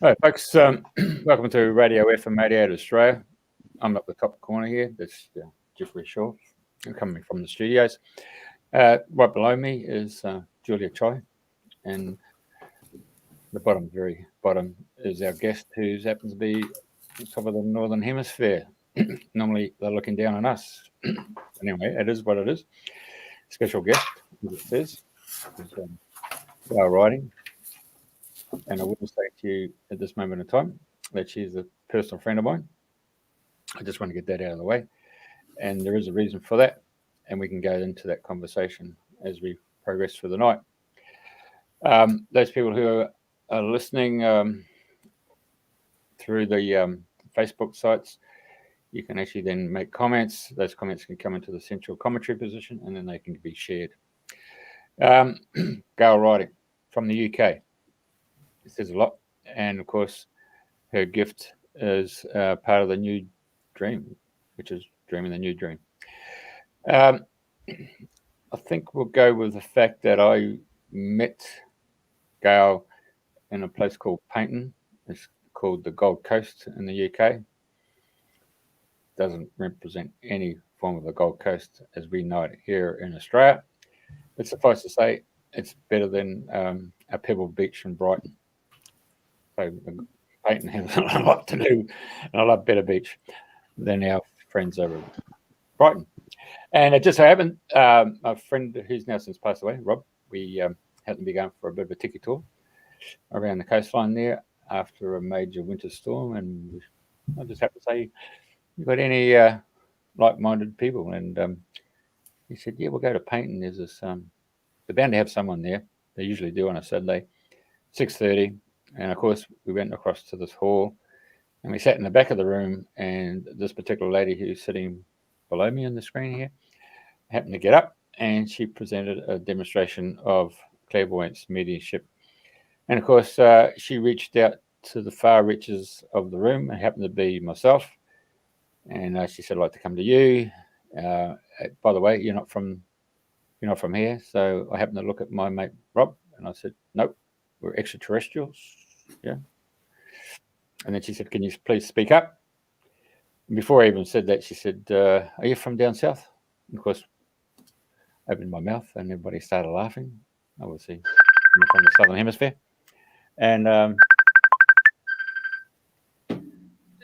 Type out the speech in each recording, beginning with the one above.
Hi, folks. Welcome to Radio FM 88 Australia. I'm up the top corner here. That's Jeffrey Shaw, coming from the studios. Right below me is Julia Choi, and the very bottom, is our guest, who happens to be on top of the Northern Hemisphere. Normally, they're looking down on us. Anyway, it is what it is. Special guest, as it says, is Gail Riding. And I will say to you at this moment in time that she's a personal friend of mine. I just want to get that out of the way. And there is a reason for that. And we can go into that conversation as we progress through the night. Those people who are listening through the Facebook sites, you can actually then make comments. Those comments can come into the central commentary position, and then they can be shared. Gail Riding from the UK. It says a lot. And of course, her gift is part of the new dream, which is dreaming the new dream. I think we'll go with the fact that I met Gail in a place called Payton. It's called the Gold Coast in the UK. Doesn't represent any form of the Gold Coast as we know it here in Australia. But suffice to say, it's better than a Pebble Beach in Brighton. So Payton has a lot to do, and a lot better beach than our friends over in Brighton. And it just so happened, a friend who's now since passed away, Rob, we happened to be going for a bit of a tiki tour around the coastline there after a major winter storm. And I just happened to say, you got any like-minded people? And he said, yeah, we'll go to Payton. There's this, they're bound to have someone there. They usually do on a Saturday, 6:30. And of course, we went across to this hall and we sat in the back of the room. And this particular lady who's sitting below me on the screen here happened to get up, and she presented a demonstration of Clairvoyance mediumship. And of course, she reached out to the far reaches of the room. It happened to be myself. And she said, I'd like to come to you. By the way, you're not from here. So I happened to look at my mate, Rob, and I said, nope, we're extraterrestrials. Yeah. And then she said, can you please speak up? And before I even said that, she said, are you from down south? And of course, I opened my mouth and everybody started laughing. Obviously, I'm from the Southern Hemisphere. And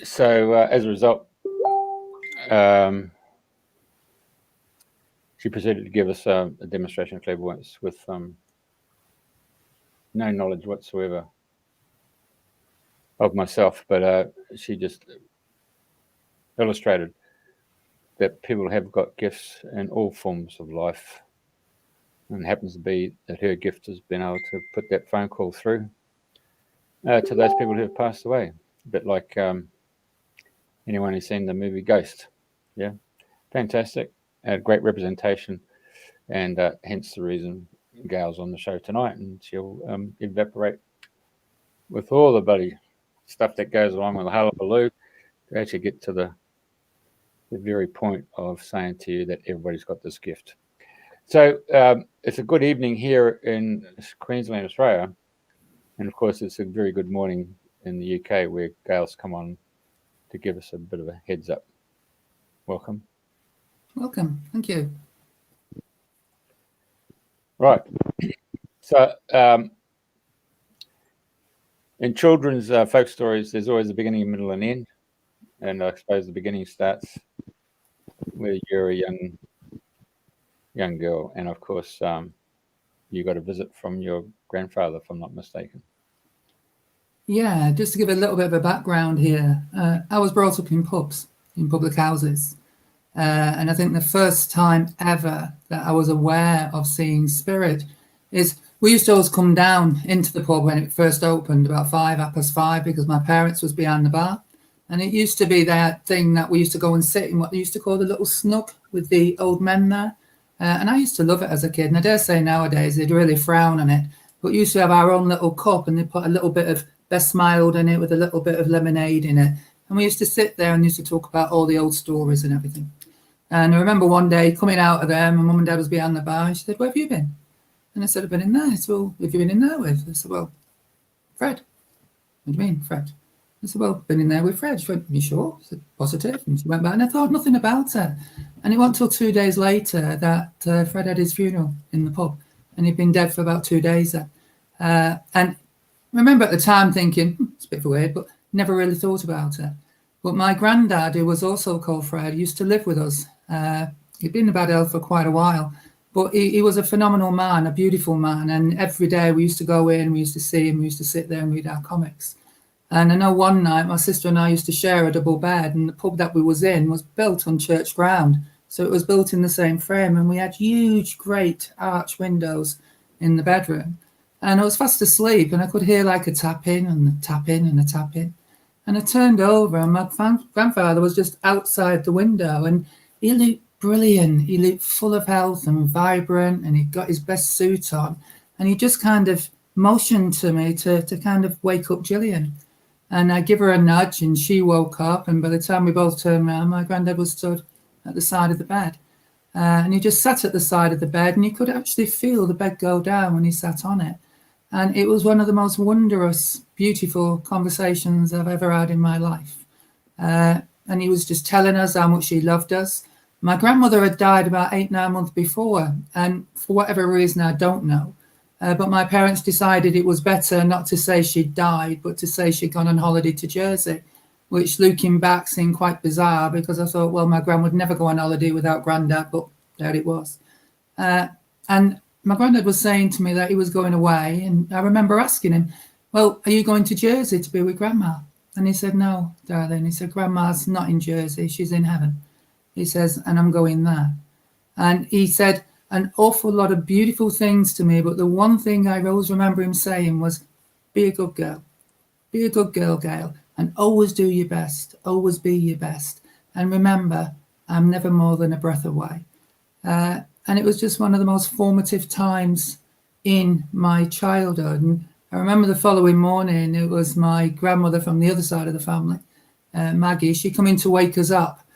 so as a result, she proceeded to give us a demonstration of clairvoyance with no knowledge whatsoever of myself, but she just illustrated that people have got gifts in all forms of life, and it happens to be that her gift has been able to put that phone call through to those people who have passed away, a bit like anyone who's seen the movie Ghost. Yeah, fantastic, great representation, and hence the reason Gail's on the show tonight, and she'll evaporate with all the bloody stuff that goes along with the hullabaloo to actually get to the very point of saying to you that everybody's got this gift. So it's a good evening here in Queensland, Australia, and of course it's a very good morning in the UK, where Gail's come on to give us a bit of a heads up. Welcome. Welcome. Thank you. Right. So in children's folk stories, there's always a beginning, a middle, and end. And I suppose the beginning starts where you're a young girl. And of course, you got a visit from your grandfather, if I'm not mistaken. Yeah, just to give a little bit of a background here. I was brought up in pubs, in public houses. And I think the first time ever that I was aware of seeing spirit is we used to always come down into the pub when it first opened, about 5:05, because my parents was behind the bar. And it used to be that thing that we used to go and sit in what they used to call the little snug with the old men there. And I used to love it as a kid. And I dare say nowadays they'd really frown on it. But we used to have our own little cup, and they put a little bit of best mild in it with a little bit of lemonade in it. And we used to sit there and used to talk about all the old stories and everything. And I remember one day coming out of there, my mum and dad was behind the bar, and she said, where have you been? And I said, I've been in there. He said, well, who have you been in there with? I said, well, Fred. What do you mean, Fred? I said, well, been in there with Fred. She went, you sure? I said, positive. And she went back, and I thought nothing about it. And it wasn't until 2 days later that Fred had his funeral in the pub, and he'd been dead for about 2 days then. And I remember at the time thinking, it's a bit weird, but never really thought about it. But my granddad, who was also called Fred, used to live with us. He'd been in Bad Health for quite a while, but he was a phenomenal man, a beautiful man. And every day we used to go in, we used to see him, we used to sit there and read our comics. And I know one night my sister and I used to share a double bed, and the pub that we was in was built on church ground. So it was built in the same frame, and we had huge, great arch windows in the bedroom. And I was fast asleep, and I could hear like a tapping and a tapping and a tapping. And I turned over, and my grandfather was just outside the window, and he looked brilliant. He looked full of health and vibrant, and he got his best suit on. And he just kind of motioned to me to kind of wake up Gillian. And I give her a nudge, and she woke up. And by the time we both turned around, my granddad was stood at the side of the bed. And he just sat at the side of the bed, and you could actually feel the bed go down when he sat on it. And it was one of the most wondrous, beautiful conversations I've ever had in my life. And he was just telling us how much he loved us. My grandmother had died about 8-9 months before, and for whatever reason, I don't know. But my parents decided it was better not to say she'd died, but to say she'd gone on holiday to Jersey, which looking back seemed quite bizarre, because I thought, well, my gran would never go on holiday without granddad, but there it was. And my granddad was saying to me that he was going away, and I remember asking him, well, are you going to Jersey to be with grandma? And he said, no, darling. He said, grandma's not in Jersey, she's in heaven. He says, and I'm going there. And he said an awful lot of beautiful things to me, but the one thing I always remember him saying was, be a good girl. Be a good girl, Gail, and always do your best. Always be your best. And remember, I'm never more than a breath away. And it was just one of the most formative times in my childhood. And I remember the following morning, it was my grandmother from the other side of the family, Maggie. She come in to wake us up.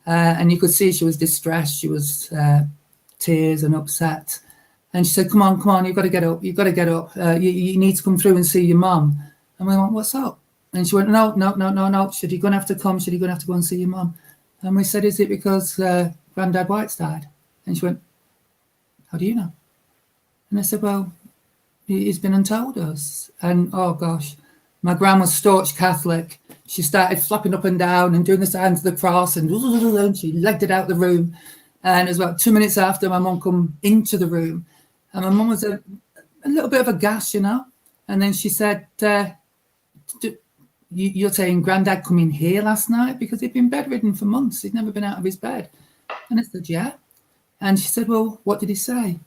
And you could see she was distressed. She was tears and upset. And she said, come on, you've got to get up. You've got to get up. You need to come through and see your mum. And we went, what's up? And she went, no. Should you going to have to come? Should you going to have to go and see your mum? And we said, is it because Granddad White's died? And she went, how do you know? And I said, well, he's been and told us. And oh gosh, my gran was staunch Catholic. She started flapping up and down and doing the signs of the cross, and she legged it out the room. And it was about 2 minutes after my mum come into the room. And my mum was a little bit of a gas, you know. And then she said, you're saying Granddad come in here last night? Because he'd been bedridden for months. He'd never been out of his bed. And I said, yeah. And she said, well, what did he say?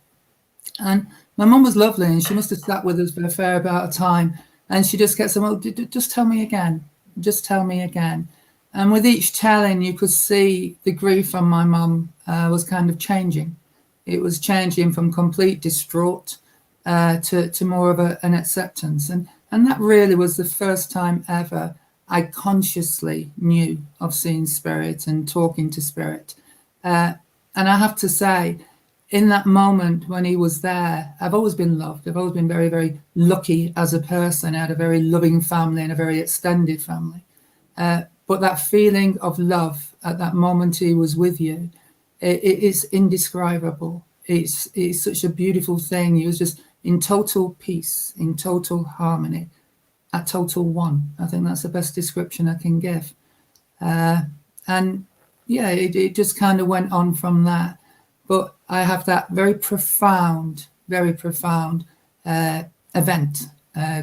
And my mum was lovely, and she must have sat with us for a fair amount of time. And she just kept saying, well, just tell me again. Just tell me again. And with each telling, you could see the grief on my mum was kind of changing. It was changing from complete distraught to more of an acceptance. And that really was the first time ever I consciously knew of seeing spirit and talking to spirit. And I have to say, in that moment when he was there, I've always been loved. I've always been very, very lucky as a person. I had a very loving family and a very extended family. But that feeling of love at that moment he was with you, it is indescribable. It's such a beautiful thing. He was just in total peace, in total harmony, at total one. I think that's the best description I can give. And yeah, it just kind of went on from that. But I have that very profound event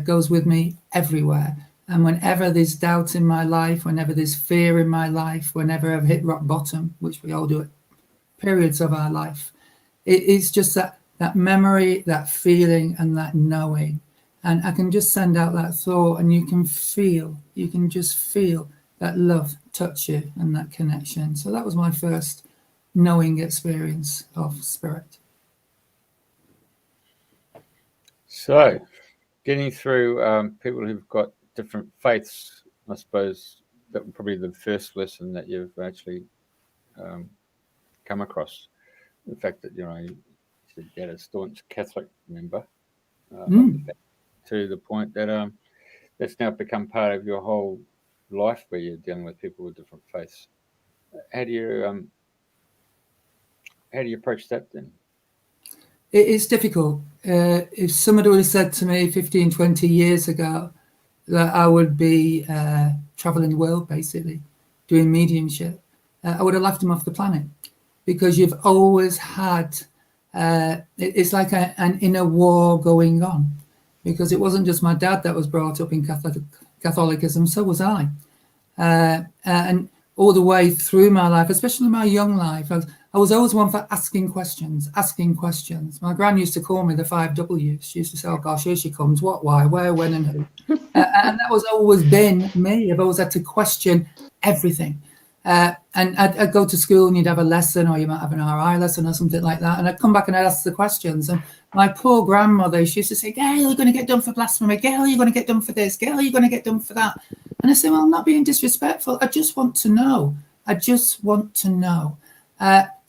goes with me everywhere. And whenever there's doubt in my life, whenever there's fear in my life, whenever I've hit rock bottom, which we all do at periods of our life, it's just that memory, that feeling, and that knowing. And I can just send out that thought, and you can just feel that love touch you and that connection. So that was my first knowing experience of spirit. So, getting through people who've got different faiths, I suppose that would probably be the first lesson that you've actually come across. The fact that, you know, you had a staunch Catholic member, to the point that that's now become part of your whole life, where you're dealing with people with different faiths. How do you approach that then? It's difficult. If somebody would have said to me 15, 20 years ago that I would be traveling the world, basically, doing mediumship, I would have laughed them off the planet, because you've always had, it's like an inner war going on, because it wasn't just my dad that was brought up in Catholicism, so was I. And all the way through my life, especially my young life, I was always one for asking questions. My gran used to call me the 5 W's. She used to say, oh gosh, here she comes, what, why, where, when, and who. And that was always been me. I've always had to question everything. And I'd go to school and you'd have a lesson, or you might have an RI lesson or something like that. And I'd come back and I'd ask the questions. And my poor grandmother, she used to say, Gail, you're going to get done for blasphemy. Gail, you're going to get done for this. Gail, you're going to get done for that. And I said, well, I'm not being disrespectful. I just want to know.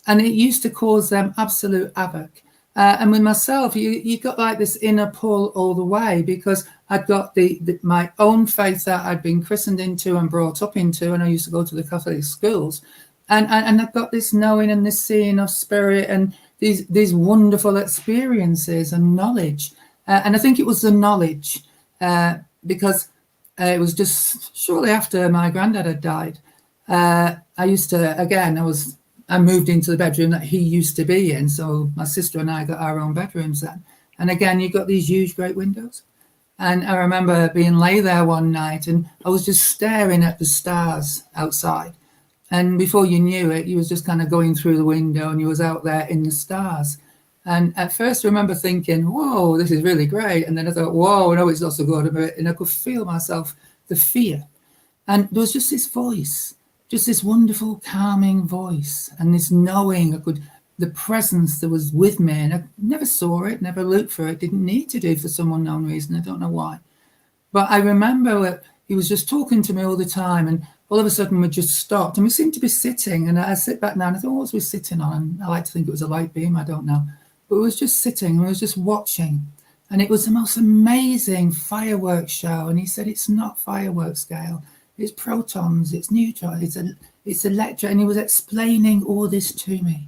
And it used to cause them absolute havoc. And with myself, you got like this inner pull all the way, because I'd got my own faith that I'd been christened into and brought up into, and I used to go to the Catholic schools. And I've got this knowing and this seeing of spirit and these wonderful experiences and knowledge. And I think it was the knowledge, because it was just shortly after my granddad had died. I moved into the bedroom that he used to be in. So my sister and I got our own bedrooms then. And again, you've got these huge, great windows. And I remember being lay there one night and I was just staring at the stars outside. And before you knew it, you was just kind of going through the window and you was out there in the stars. And at first I remember thinking, whoa, this is really great. And then I thought, whoa, no, it's not so good. And I could feel myself, the fear. And there was just this voice, just this wonderful, calming voice, and this knowing the presence that was with me. And I never saw it, never looked for it, didn't need to do for some unknown reason. I don't know why. But I remember he was just talking to me all the time, and all of a sudden we just stopped and we seemed to be sitting. And I sit back now and I thought, what was we sitting on? And I like to think it was a light beam, I don't know. But we was just sitting and we was just watching. And it was the most amazing fireworks show. And he said, it's not fireworks, Gail. It's protons, it's neutrons, it's electron. And he was explaining all this to me.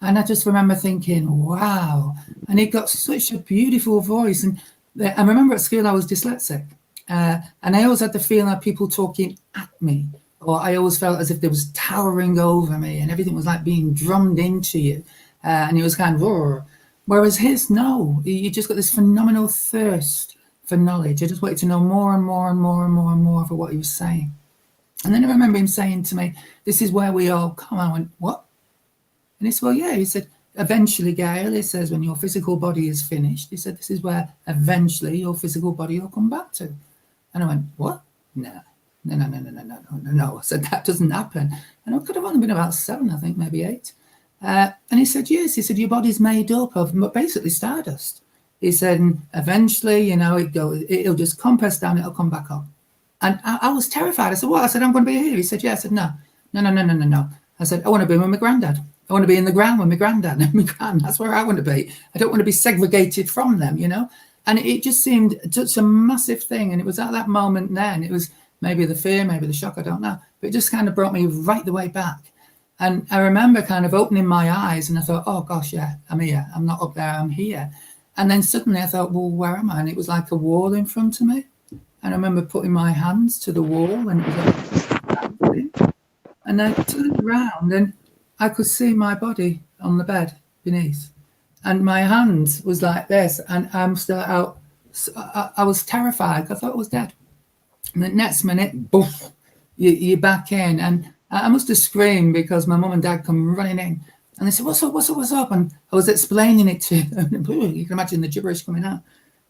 And I just remember thinking, wow. And he got such a beautiful voice. And I remember at school I was dyslexic. And I always had the feeling of people talking at me. Or I always felt as if they was towering over me and everything was like being drummed into you. And it was kind of, roar. Whereas his, no. You just got this phenomenal thirst for knowledge. I just wanted to know more and more and more and more and more for what he was saying. And then I remember him saying to me, this is where we all come. I went, what? And he said, well, yeah. He said, eventually, Gail, he says, when your physical body is finished, he said, this is where eventually your physical body will come back to. And I went, what? No. I said, that doesn't happen. And I could have only been about 7, I think, maybe 8. And he said, yes. He said, your body's made up of basically stardust. He said, and eventually, it'll just compress down, it'll come back up. And I was terrified. I said, what? I said, I'm going to be here. He said, yeah. I said, no. I said, I want to be with my granddad. I want to be in the ground with my granddad and my gran. That's where I want to be. I don't want to be segregated from them, And it just seemed such a massive thing. And it was at that moment then, it was maybe the fear, maybe the shock, I don't know. But it just kind of brought me right the way back. And I remember kind of opening my eyes and I thought, oh gosh, yeah, I'm here. I'm not up there, I'm here. And then suddenly I thought, well, where am I? And it was like a wall in front of me. And I remember putting my hands to the wall and it was like, and I turned around and I could see my body on the bed beneath. And my hand was like this. And I'm still out. I was terrified. I thought I was dead. And the next minute, boof, you're back in. And I must have screamed because my mum and dad come running in. And they said, what's up? And I was explaining it to them. You can imagine the gibberish coming out.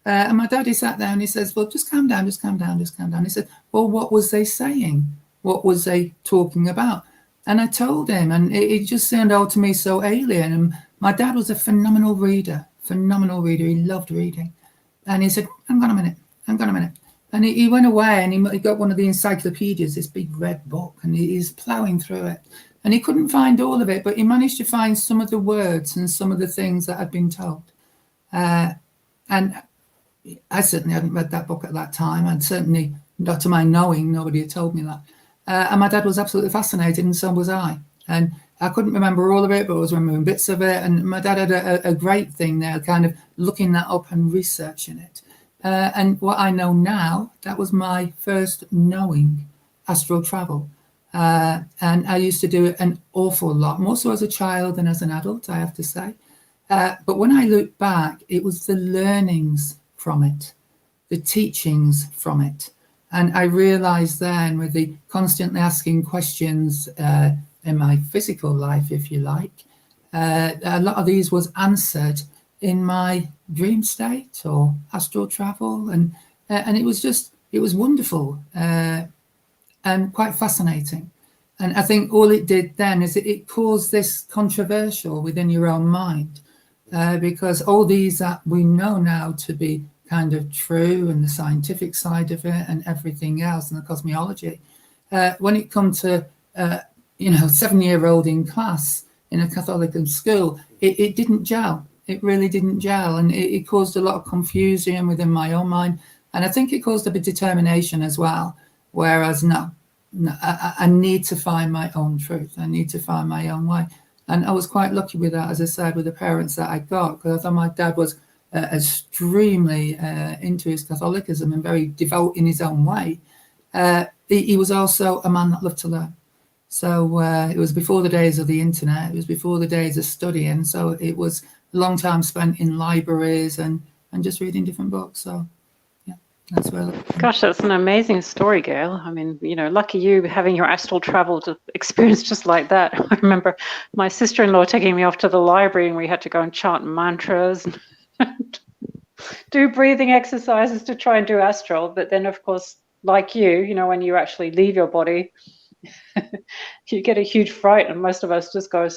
And my daddy sat down. He says, well, just calm down. He said, well, what was they saying? What was they talking about? And I told him, and it just sounded all to me so alien. And my dad was a phenomenal reader. He loved reading. And he said, hang on a minute. And he went away and he got one of the encyclopedias, this big red book, and he's plowing through it. And he couldn't find all of it, but he managed to find some of the words and some of the things that had been told. And I certainly hadn't read that book at that time, and certainly not to my knowing, nobody had told me that. And my dad was absolutely fascinated, and so was I. And I couldn't remember all of it, but I was remembering bits of it. And my dad had a great thing there, kind of looking that up and researching it. And what I know now, that was my first knowing astral travel. And I used to do it an awful lot, more so as a child than as an adult, I have to say. But when I look back, it was the learnings from it, the teachings from it. And I realized then, with the constantly asking questions in my physical life, if you like, a lot of these was answered in my dream state or astral travel. And it was wonderful and quite fascinating. And I think all it did then is it caused this controversial within your own mind, because all these that we know now to be kind of true, and the scientific side of it and everything else, and the cosmology, when it comes to 7-year-old in class in a Catholic school, it didn't gel. It really didn't gel, and it caused a lot of confusion within my own mind, and I think it caused a bit of determination as well. Whereas no, I need to find my own truth. I need to find my own way, and I was quite lucky with that, as I said, with the parents that I got, because I thought my dad was extremely into his Catholicism and very devout in his own way. He was also a man that loved to learn. So it was before the days of the internet. It was before the days of studying. So it was a long time spent in libraries and just reading different books. So yeah, that's where. Gosh, that's an amazing story, Gail. I mean, lucky you having your astral travel experience just like that. I remember my sister-in-law taking me off to the library, and we had to go and chant mantras and do breathing exercises to try and do astral. But then, of course, like you, when you actually leave your body, you get a huge fright, and most of us just go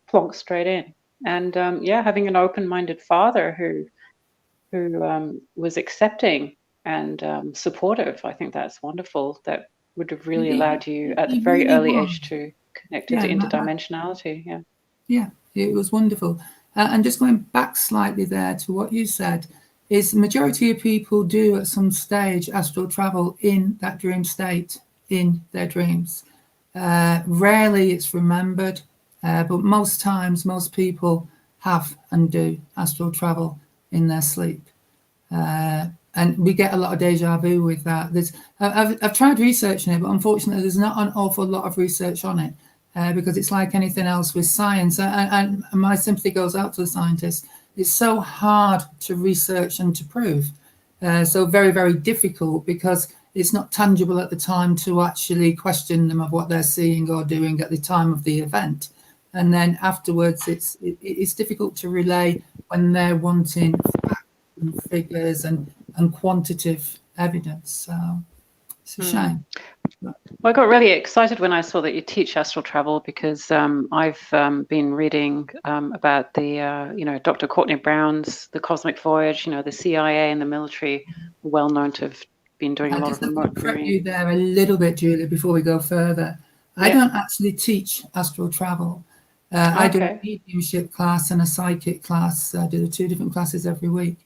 plonk straight in. And having an open-minded father who was accepting and supportive, I think that's wonderful. That would have really allowed you at a very early age to connect to interdimensionality. Yeah, it was wonderful. And just going back slightly there to what you said, is the majority of people do at some stage astral travel in that dream state, in their dreams. Rarely it's remembered, but most times, most people have and do astral travel in their sleep. And we get a lot of deja vu with that. I've tried researching it, but unfortunately there's not an awful lot of research on it, because it's like anything else with science. And my sympathy goes out to the scientists. It's so hard to research and to prove. So very, very difficult, because it's not tangible at the time to actually question them of what they're seeing or doing at the time of the event. And then afterwards, it's difficult to relay when they're wanting facts and figures and quantitative evidence. So it's a shame. Well, I got really excited when I saw that you teach astral travel, because I've been reading about the, Dr. Courtney Brown's The Cosmic Voyage. The CIA and the military are well known to have been doing a lot of remote viewing. I just you there a little bit, Julia, before we go further. Yeah. I don't actually teach astral travel. I do a mediumship class and a psychic class. I do the 2 different classes every week.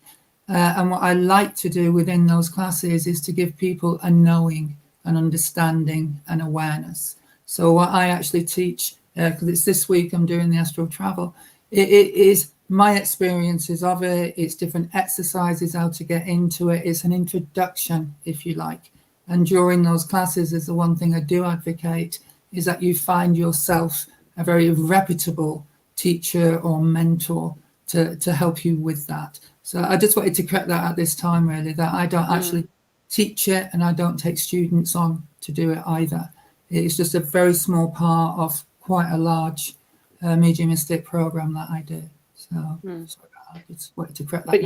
And what I like to do within those classes is to give people a knowing, an understanding, and awareness. So what I actually teach, because it's this week I'm doing the astral travel, it is my experiences of it. It's different exercises, how to get into it. It's an introduction, if you like. And during those classes, is the one thing I do advocate, is that you find yourself a very reputable teacher or mentor to help you with that. So I just wanted to correct that at this time, really, that I don't actually teach it, and I don't take students on to do it either. It's just a very small part of quite a large mediumistic program that I do. So sorry, I just wanted to correct that. But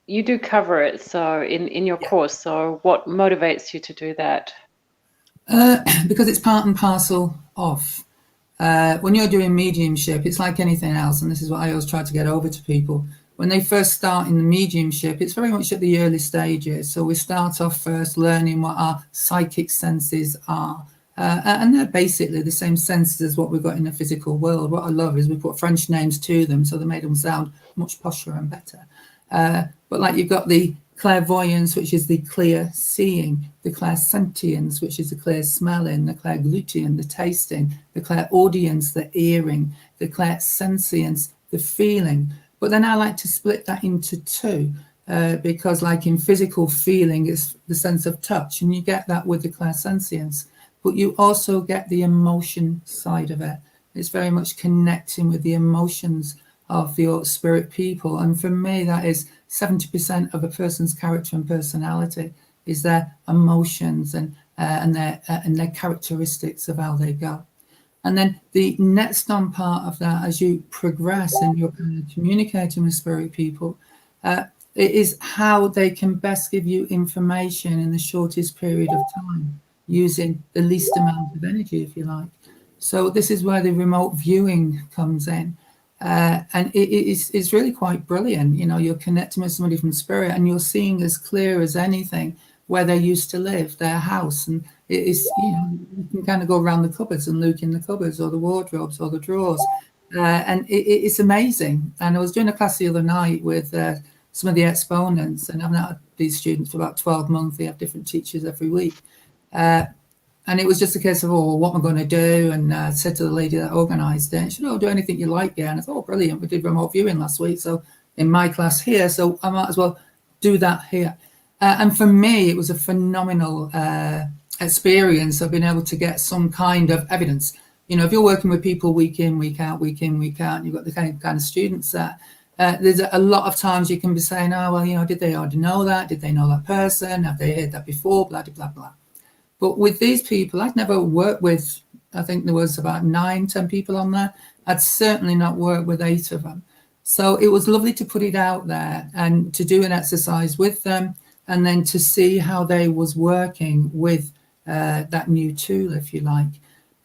you do cover it, so in your course. So what motivates you to do that? Because it's part and parcel of. When you're doing mediumship, it's like anything else, and this is what I always try to get over to people. When they first start in the mediumship, it's very much at the early stages. So we start off first learning what our psychic senses are. And they're basically the same senses as what we've got in the physical world. What I love is we put French names to them, so they make them sound much posher and better. But like you've got the clairvoyance, which is the clear seeing, the clairsentience, which is the clear smelling, the clairglutian, the tasting, the clairaudience, the hearing, the clairsentience, the feeling. But then I like to split that into two, because like in physical feeling is the sense of touch, and you get that with the clairsentience, but you also get the emotion side of it. It's very much connecting with the emotions of your spirit people. And for me, that is 70% of a person's character and personality is their emotions and their characteristics of how they go. And then the next on part of that, as you progress and you're kind of communicating with spirit people, it is how they can best give you information in the shortest period of time, using the least amount of energy, if you like. So this is where the remote viewing comes in. And it's really quite brilliant. You know, you're connecting with somebody from spirit and you're seeing as clear as anything where they used to live, their house. And it is, you know, you can kind of go around the cupboards and look in the cupboards or the wardrobes or the drawers. And it's amazing. And I was doing a class the other night with some of the exponents, and I've had these students for about 12 months. They have different teachers every week. And it was just a case of, oh, what am I going to do? And I said to the lady that organised it, she said, oh, do anything you like, yeah. And I thought, oh, brilliant. We did remote viewing last week, so in my class here, so I might as well do that here. And for me, it was a phenomenal experience of being able to get some kind of evidence. You know, if you're working with people week in, week out, week in, week out, and you've got the kind of students that there's a lot of times you can be saying, oh, well, you know, did they already know that? Did they know that person? Have they heard that before? Blah, blah, blah, blah. But with these people, I'd never worked with, I think there was about 9-10 people on there. I'd certainly not worked with 8 of them. So it was lovely to put it out there and to do an exercise with them, and then to see how they was working with that new tool, if you like.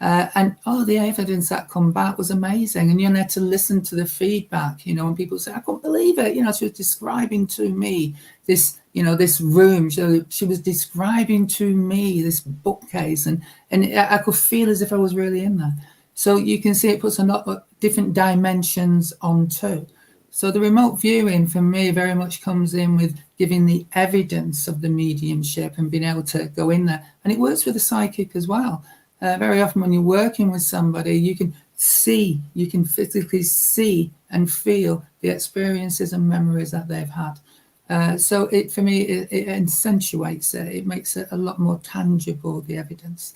And the evidence that come back was amazing. And you're there to listen to the feedback, you know, and people say, I couldn't believe it. You know, she was describing to me this, you know, this room. She was describing to me this bookcase, and I could feel as if I was really in there. So you can see it puts a lot of different dimensions onto. So the remote viewing for me very much comes in with giving the evidence of the mediumship and being able to go in there. And it works with the psychic as well. Very often when you're working with somebody, you can physically see and feel the experiences and memories that they've had. So it, for me, it accentuates it. It makes it a lot more tangible, the evidence.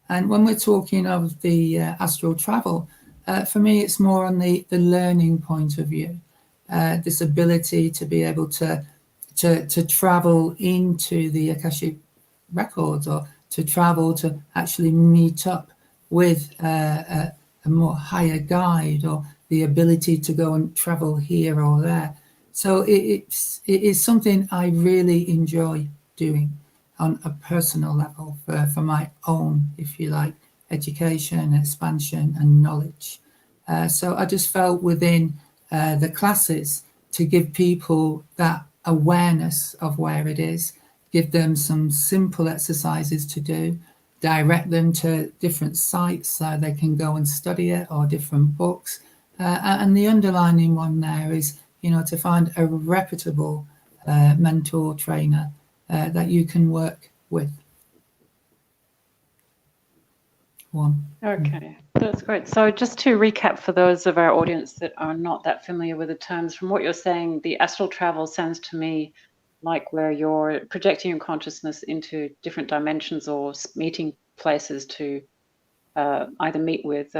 And when we're talking of the astral travel, for me, it's more on the learning point of view. This ability to be able to travel into the Akashic records, or to travel to actually meet up with a more higher guide, or the ability to go and travel here or there. So it is something I really enjoy doing on a personal level for my own, if you like, education, expansion and knowledge. So I just felt within the classes to give people that awareness of where it is, give them some simple exercises to do, direct them to different sites so they can go and study it, or different books. And the underlining one there is, you know, to find a reputable mentor, trainer that you can work with. Okay, that's great. So just to recap for those of our audience that are not that familiar with the terms, from what you're saying, the astral travel sounds to me like where you're projecting your consciousness into different dimensions or meeting places to either meet with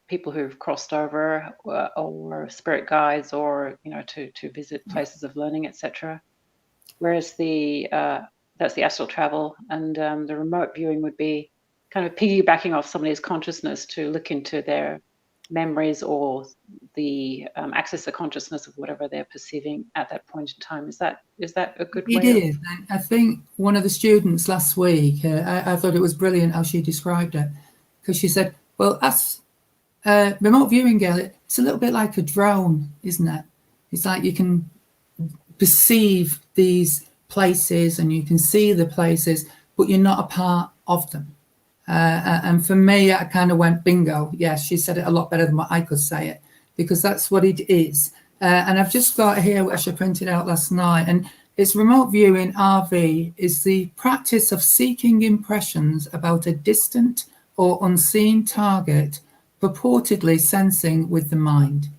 people who've crossed over, or spirit guides, or, you know, to visit places of learning, etc. Whereas that's the astral travel, and the remote viewing would be kind of piggybacking off somebody's consciousness to look into their memories, or the access to consciousness of whatever they're perceiving at that point in time. Is that a good way? It is. And I think one of the students last week, I thought it was brilliant how she described it, because she said, well, that's remote viewing, Gail, it's a little bit like a drone, isn't it? It's like you can perceive these places and you can see the places, but you're not a part of them. And for me, I kind of went, bingo. Yes, she said it a lot better than what I could say it, because that's what it is. And I've just got here, which I printed out last night. And It's remote viewing, RV, is the practice of seeking impressions about a distant or unseen target, purportedly sensing with the mind.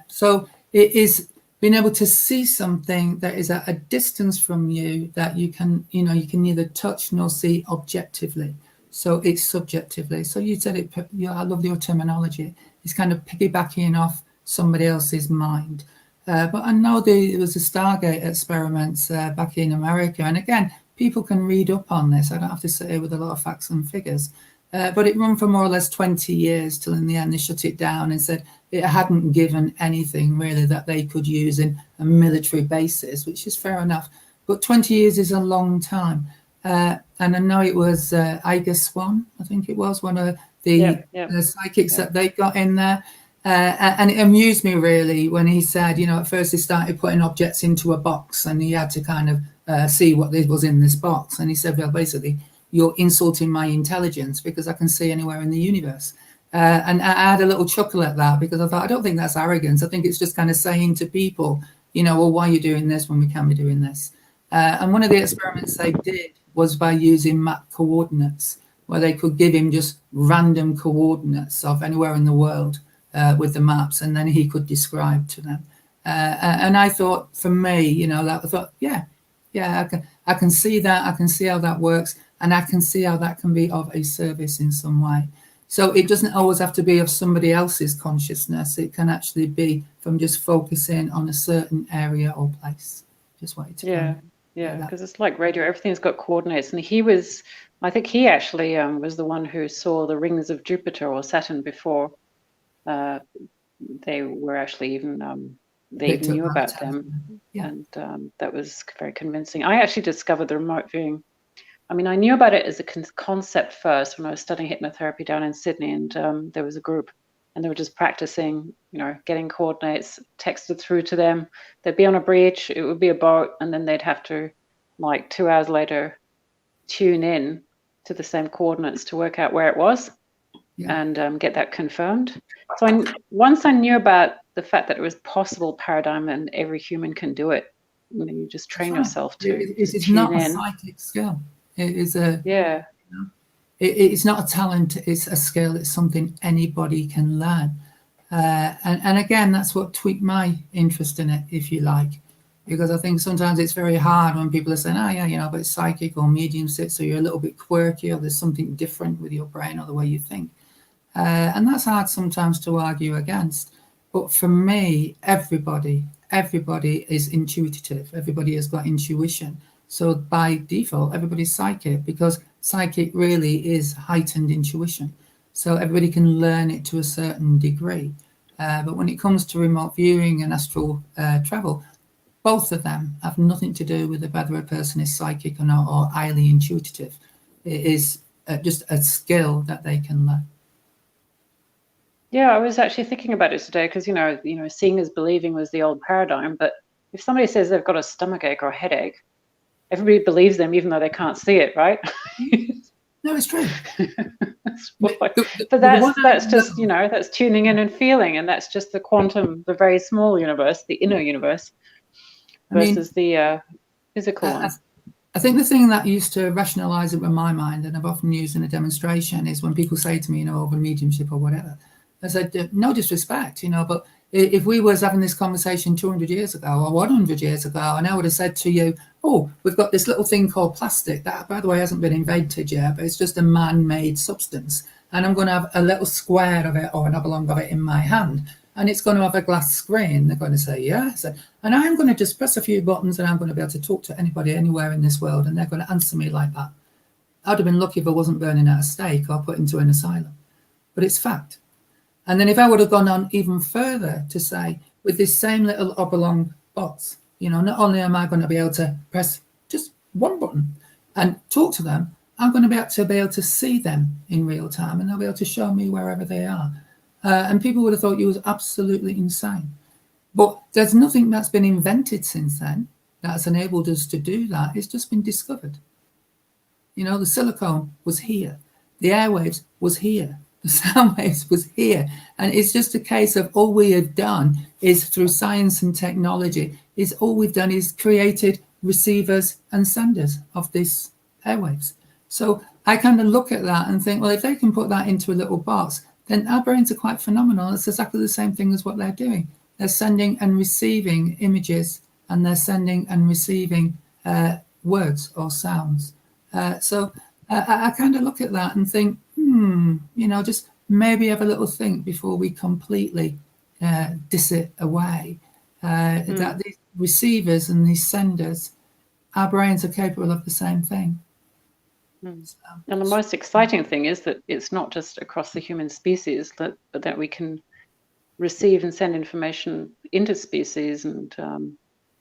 So it is being able to see something that is at a distance from you that you can neither touch nor see objectively. So it's subjectively. So you said it, I love your terminology. It's kind of piggybacking off somebody else's mind. But I know there was a Stargate experiments back in America. And again, people can read up on this. I don't have to sit here with a lot of facts and figures. But it ran for more or less 20 years till in the end they shut it down and said it hadn't given anything really that they could use in a military basis, which is fair enough. But 20 years is a long time. And I know it was Iga Swan, I think it was, one of the psychics that they got in there. And it amused me really when he said, at first he started putting objects into a box and he had to kind of see what was in this box. And he said, well, basically, you're insulting my intelligence because I can see anywhere in the universe. And I had a little chuckle at that because I thought, I don't think that's arrogance. I think it's just kind of saying to people, well, why are you doing this when we can be doing this? And one of the experiments they did was by using map coordinates, where they could give him just random coordinates of anywhere in the world with the maps, and then he could describe to them. And I thought, for me, that I thought, I can see that. I can see how that works. And I can see how that can be of a service in some way. So it doesn't always have to be of somebody else's consciousness. It can actually be from just focusing on a certain area or place. Just wanted to because it's like radio. Everything's got coordinates. And I think he actually was the one who saw the rings of Jupiter or Saturn before they were actually even they even knew about them. And that was very convincing. I actually discovered the remote viewing. I mean, I knew about it as a concept first when I was studying hypnotherapy down in Sydney, and there was a group, and they were just practicing, getting coordinates texted through to them. They'd be on a beach, it would be a boat, and then they'd have to, like 2 hours later, tune in to the same coordinates to work out where it was and get that confirmed. So once I knew about the fact that it was possible paradigm and every human can do it, you just train yourself to it's tune not in. A psychic skill. It is a it's not a talent. It's a skill. It's something anybody can learn. And again, that's what tweaked my interest in it, if you like, because I think sometimes it's very hard when people are saying, but it's psychic or mediumship, so you're a little bit quirky, or there's something different with your brain or the way you think. And that's hard sometimes to argue against. But for me, everybody is intuitive. Everybody has got intuition. So by default, everybody's psychic, because psychic really is heightened intuition. So everybody can learn it to a certain degree. But when it comes to remote viewing and astral travel, both of them have nothing to do with whether a person is psychic or not, or highly intuitive. It is just a skill that they can learn. Yeah, I was actually thinking about it today because, seeing is believing was the old paradigm. But if somebody says they've got a stomachache or a headache, everybody believes them even though they can't see it, right? No, it's true. But that's just, that's tuning in and feeling. And that's just the quantum, the very small universe, the inner universe versus the physical one. I think the thing that used to rationalize it in my mind, and I've often used in a demonstration, is when people say to me, over mediumship or whatever, I said, no disrespect, but if we was having this conversation 200 years ago or 100 years ago, and I would have said to you, we've got this little thing called plastic that, by the way, hasn't been invented yet, but it's just a man-made substance. And I'm going to have a little square of it or an oblong of it in my hand, and it's going to have a glass screen. They're going to say, yes. And I'm going to just press a few buttons and I'm going to be able to talk to anybody anywhere in this world, and they're going to answer me like that. I'd have been lucky if I wasn't burning at a stake or put into an asylum. But it's fact. And then if I would have gone on even further to say, with this same little oblong box, not only am I going to be able to press just one button and talk to them, I'm going to be able to see them in real time, and they'll be able to show me wherever they are. And people would have thought you was absolutely insane. But there's nothing that's been invented since then that's enabled us to do that. It's just been discovered. The silicone was here. The airwaves was here. The sound waves was here. And it's just a case of all we have done is through science and technology is all we've done is created receivers and senders of these airwaves. So I kind of look at that and think, well, if they can put that into a little box, then our brains are quite phenomenal. It's exactly the same thing as what they're doing. They're sending and receiving images, and they're sending and receiving words or sounds. So I kind of look at that and think, just maybe have a little think before we completely diss it away. That these receivers and these senders, our brains are capable of the same thing. So, and the most exciting thing is that it's not just across the human species, but that we can receive and send information into species and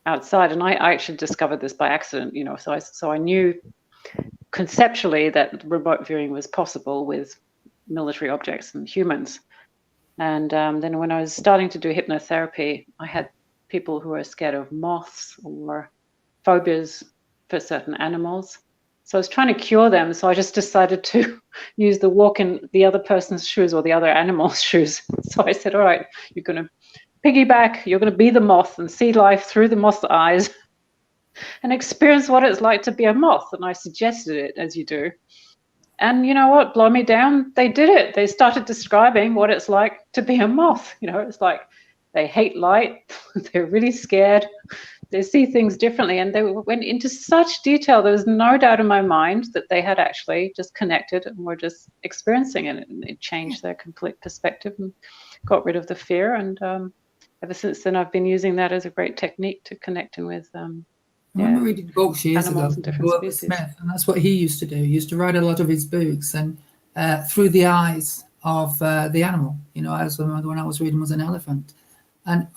outside. And I actually discovered this by accident, so I knew conceptually that remote viewing was possible with military objects and humans. And then when I was starting to do hypnotherapy, I had people who were scared of moths or phobias for certain animals. So I was trying to cure them. So I just decided to use the walk in the other person's shoes or the other animal's shoes. So I said, all right, you're going to piggyback, you're going to be the moth and see life through the moth's eyes and experience what it's like to be a moth. And I suggested it, as you do. And you know what? Blow me down. They did it. They started describing what it's like to be a moth. It's like they hate light. They're really scared. They see things differently. And they went into such detail. There was no doubt in my mind that they had actually just connected and were just experiencing it. And it changed their complete perspective and got rid of the fear. And ever since then, I've been using that as a great technique to connecting with I remember reading books years ago, Smith, and that's what he used to do. He used to write a lot of his books and through the eyes of the animal. I also remember the one I was reading was an elephant. And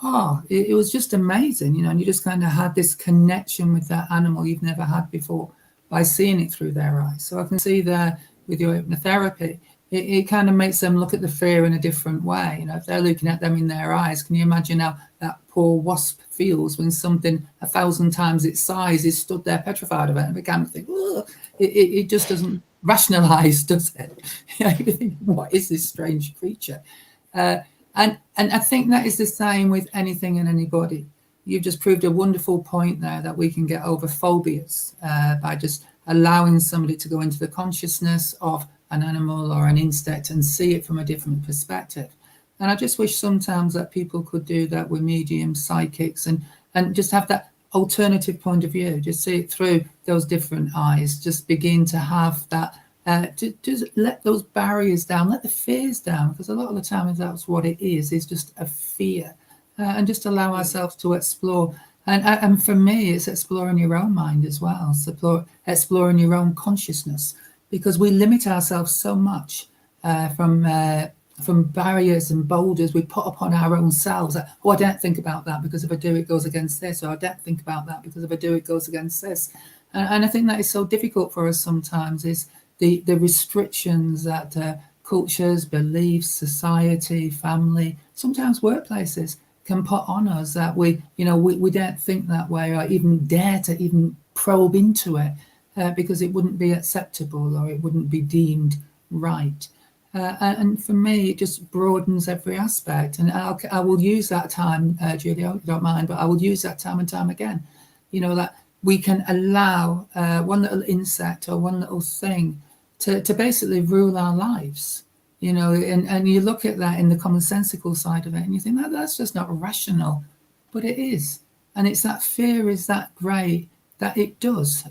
it was just amazing, and you just kind of had this connection with that animal you've never had before by seeing it through their eyes. So I can see there with your hypnotherapy, it kind of makes them look at the fear in a different way. If they're looking at them in their eyes, can you imagine how that poor wasp feels when something 1,000 times its size is stood there petrified of it? And they kind of think, it just doesn't rationalize, does it? You think, what is this strange creature? And I think that is the same with anything and anybody. You've just proved a wonderful point there that we can get over phobias by just allowing somebody to go into the consciousness of an animal or an insect and see it from a different perspective. And I just wish sometimes that people could do that with mediums, psychics, and just have that alternative point of view, just see it through those different eyes, just begin to have that, just let those barriers down, let the fears down, because a lot of the time that's what it is just a fear, and just allow ourselves to explore. And for me, it's exploring your own mind as well, exploring your own consciousness, because we limit ourselves so much from barriers and boulders we put upon our own selves. I don't think about that because if I do, it goes against this, or I don't think about that because if I do, it goes against this. And I think that is so difficult for us sometimes, is the restrictions that cultures, beliefs, society, family, sometimes workplaces can put on us, that we don't think that way or even dare to even probe into it. Because it wouldn't be acceptable or it wouldn't be deemed right. And for me, it just broadens every aspect. And I will use that time, Julia, if you don't mind, but I will use that time and time again. That we can allow one little insect or one little thing to basically rule our lives. And you look at that in the commonsensical side of it and you think, that's just not rational. But it is. And it's that fear is that great, that it goes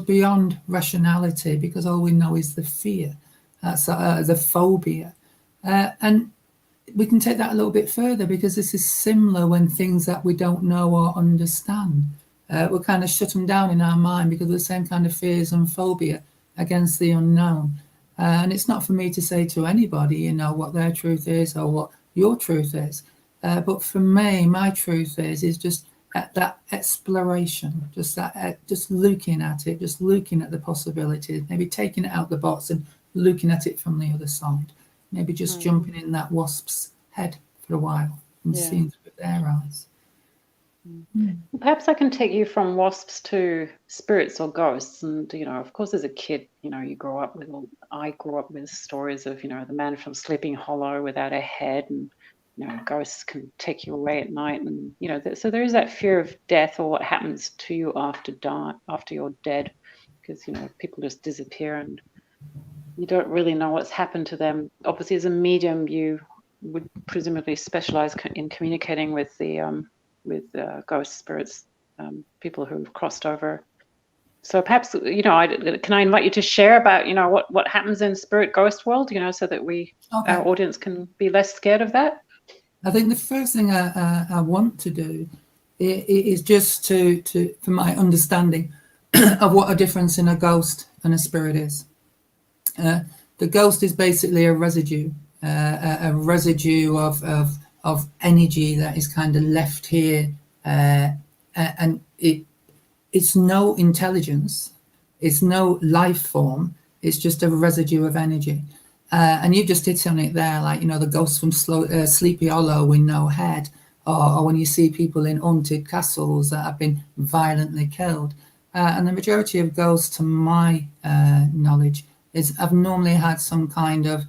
beyond rationality, because all we know is the fear, that's the phobia. And we can take that a little bit further, because this is similar when things that we don't know or understand, we'll kind of shut them down in our mind because of the same kind of fears and phobia against the unknown. And it's not for me to say to anybody, what their truth is or what your truth is. But for me, my truth is just that exploration, just looking at it, just looking at the possibilities, maybe taking it out the box and looking at it from the other side, maybe just jumping in that wasp's head for a while and seeing through their eyes. Perhaps I can take you from wasps to spirits or ghosts. And, of course, as a kid, you grow up with, I grew up with stories of, the man from Sleeping Hollow without a head, and, ghosts can take you away at night. And, so there is that fear of death, or what happens to you after you're dead, because, people just disappear and you don't really know what's happened to them. Obviously, as a medium, you would presumably specialize in communicating with the ghost spirits, people who've crossed over. So perhaps, can I invite you to share about, what happens in spirit ghost world, so that our audience can be less scared of that? I think the first thing I want to do is just to for my understanding of what a difference in a ghost and a spirit is. The ghost is basically a residue of energy that is kind of left here, and it's no intelligence, it's no life form, it's just a residue of energy. And you just hit on it there, like, the ghosts from Sleepy Hollow with no head, or when you see people in haunted castles that have been violently killed. And the majority of ghosts, to my knowledge, have normally had some kind of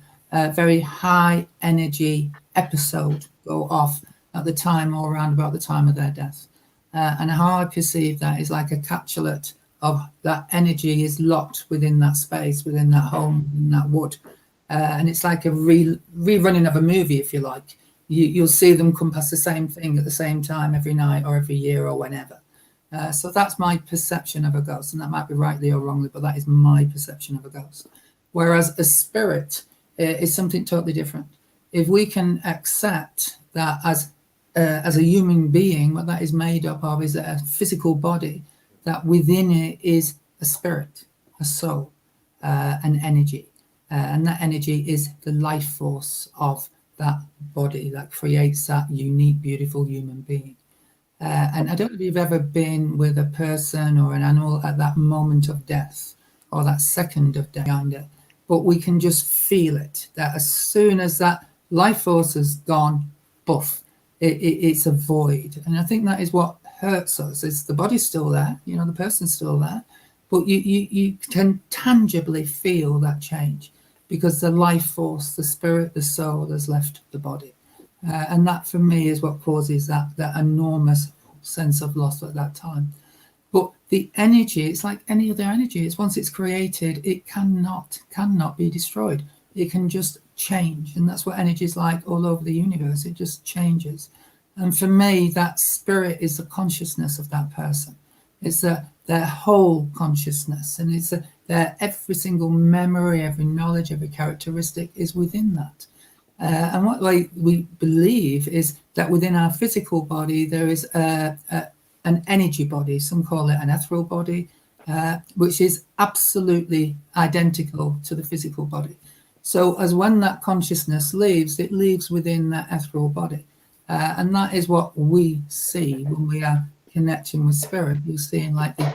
very high energy episode go off at the time or around about the time of their death. And how I perceive that is like a capsulate of that energy is locked within that space, within that home, in that wood. And it's like a rerunning of a movie, if you like. You'll see them come past the same thing at the same time every night or every year or whenever. So that's my perception of a ghost, and that might be rightly or wrongly, but that is my perception of a ghost. Whereas a spirit is something totally different. If we can accept that as a human being, what that is made up of is a physical body, that within it is a spirit, a soul, an energy. And that energy is the life force of that body that creates that unique, beautiful human being. And I don't know if you've ever been with a person or an animal at that moment of death or that second of death behind it, but we can just feel it, that as soon as that life force has gone, poof, it's a void. And I think that is what hurts us, is the body's still there, the person's still there, but you can tangibly feel that change because the life force, the spirit, the soul has left the body. And that for me is what causes that enormous sense of loss at that time. But the energy, it's like any other energy. It's once it's created, it cannot be destroyed. It can just change. And that's what energy is like all over the universe. It just changes. And for me, that spirit is the consciousness of that person. It's their whole consciousness. And it's their every single memory, every knowledge, every characteristic is within that. And what we believe is that within our physical body, there is an energy body. Some call it an ethereal body, which is absolutely identical to the physical body. So as when that consciousness leaves, it leaves within that ethereal body. And that is what we see when we are connecting with spirit. You're seeing like the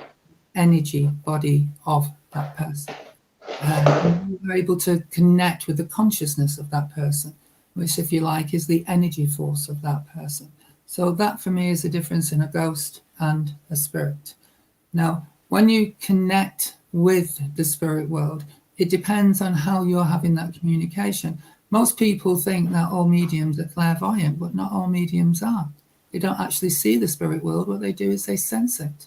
energy body of that person. We're able to connect with the consciousness of that person, which, if you like, is the energy force of that person. So that for me is the difference in a ghost and a spirit. Now, when you connect with the spirit world, it depends on how you're having that communication. Most people think that all mediums are clairvoyant, but not all mediums are. They don't actually see the spirit world. What they do is they sense it.